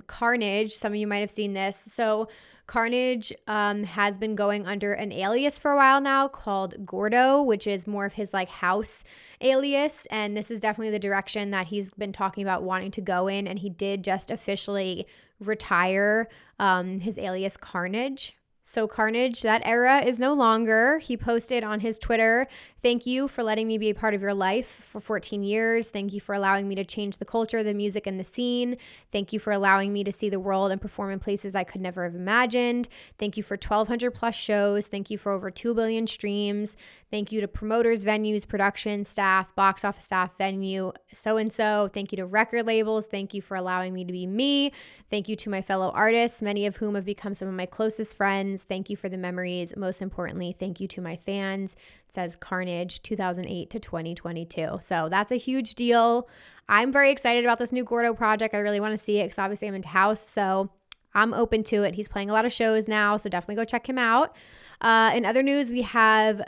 Carnage. Some of you might have seen this. So Carnage has been going under an alias for a while now called Gordo, which is more of his like house alias. And this is definitely the direction that he's been talking about wanting to go in. And he did just officially retire his alias Carnage. So Carnage, that era is no longer. He posted on his Twitter, "Thank you for letting me be a part of your life for 14 years. Thank you for allowing me to change the culture, the music, and the scene. Thank you for allowing me to see the world and perform in places I could never have imagined. Thank you for 1,200 plus shows. Thank you for over 2 billion streams. Thank you to promoters, venues, production staff, box office staff, venue, so-and-so. Thank you to record labels. Thank you for allowing me to be me. Thank you to my fellow artists, many of whom have become some of my closest friends. Thank you for the memories. Most importantly, thank you to my fans." It says Carnage 2008 to 2022. So that's a huge deal. I'm very excited about this new Gordo project. I really want to see it because obviously I'm into house, so I'm open to it. He's playing a lot of shows now, so definitely go check him out. In other news, we have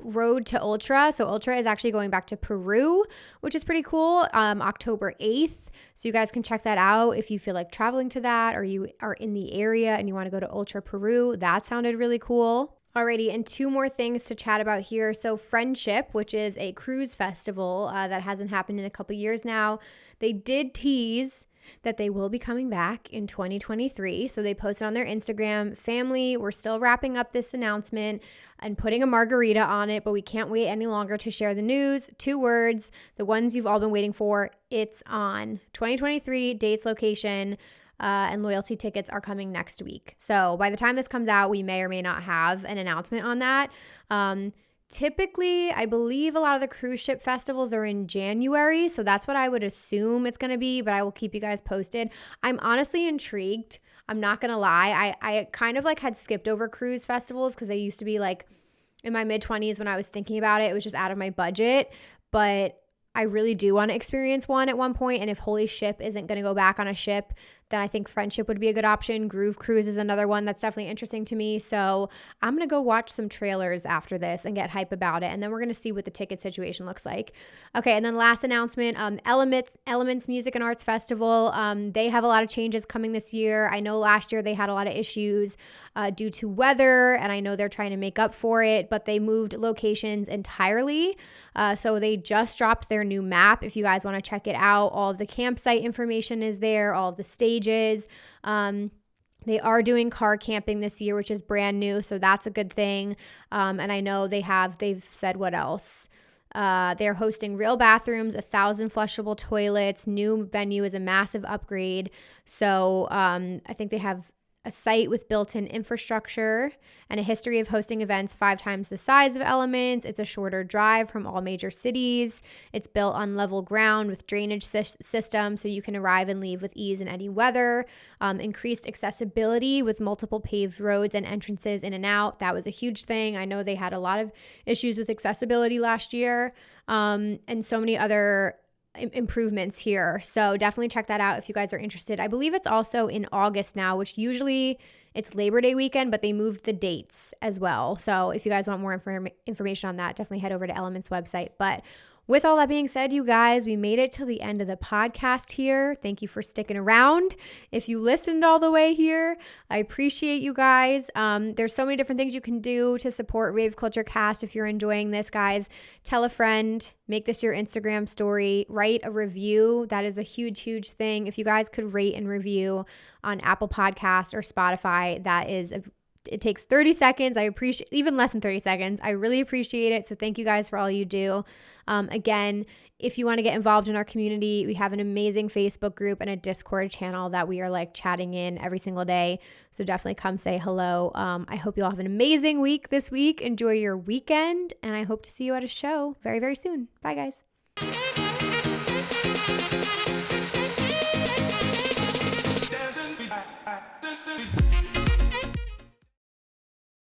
Road to Ultra. So Ultra is actually going back to Peru, which is pretty cool, October 8th. So you guys can check that out if you feel like traveling to that or you are in the area and you want to go to Ultra Peru. That sounded really cool. Alrighty, and 2 more things to chat about here. So Friendship, which is a cruise festival that hasn't happened in a couple years now, they did tease that they will be coming back in 2023. So they posted on their Instagram, "Family, we're still wrapping up this announcement and putting a margarita on it, but we can't wait any longer to share the news. 2 words, the ones you've all been waiting for. It's on. 2023, dates, location. and loyalty tickets are coming next week. So by the time this comes out, we may or may not have an announcement on that. Typically, I believe a lot of the cruise ship festivals are in January, so that's what I would assume it's going to be, but I will keep you guys posted. I'm honestly intrigued. I'm not going to lie. I kind of like had skipped over cruise festivals because they used to be like in my mid-20s when I was thinking about it. It was just out of my budget, but I really do want to experience one at one point. And if Holy Ship isn't going to go back on a ship, then I think Friendship would be a good option. Groove Cruise is another one that's definitely interesting to me. So I'm going to go watch some trailers after this and get hype about it. And then we're going to see what the ticket situation looks like. Okay, and then last announcement, Elements Music and Arts Festival. They have a lot of changes coming this year. I know last year they had a lot of issues due to weather, and I know they're trying to make up for it, but they moved locations entirely. So they just dropped their new map. If you guys want to check it out, all of the campsite information is there, all of the stages. They are doing car camping this year, which is brand new, so that's a good thing. And I know they've said what else? They're hosting real bathrooms, 1,000 flushable toilets. New venue is a massive upgrade. So I think they have a site with built-in infrastructure and a history of hosting events 5 times the size of Elements. It's a shorter drive from all major cities. It's built on level ground with drainage system, so you can arrive and leave with ease in any weather. Increased accessibility with multiple paved roads and entrances in and out. That was a huge thing. I know they had a lot of issues with accessibility last year, and so many other improvements here. So definitely check that out if you guys are interested. I believe it's also in August now, which usually it's Labor Day weekend, but they moved the dates as well. So if you guys want more information on that, definitely head over to Elements website. But with all that being said, you guys, we made it till the end of the podcast here. Thank you for sticking around. If you listened all the way here, I appreciate you guys. There's so many different things you can do to support Rave Culture Cast. If you're enjoying this, guys, tell a friend, make this your Instagram story, write a review. That is a huge, huge thing. If you guys could rate and review on Apple Podcasts or Spotify, it takes 30 seconds. I appreciate, even less than 30 seconds. I really appreciate it. So thank you guys for all you do. Again, if you want to get involved in our community, we have an amazing Facebook group and a Discord channel that we are like chatting in every single day. So definitely come say hello. I hope you all have an amazing week this week. Enjoy your weekend. And I hope to see you at a show very, very soon. Bye, guys.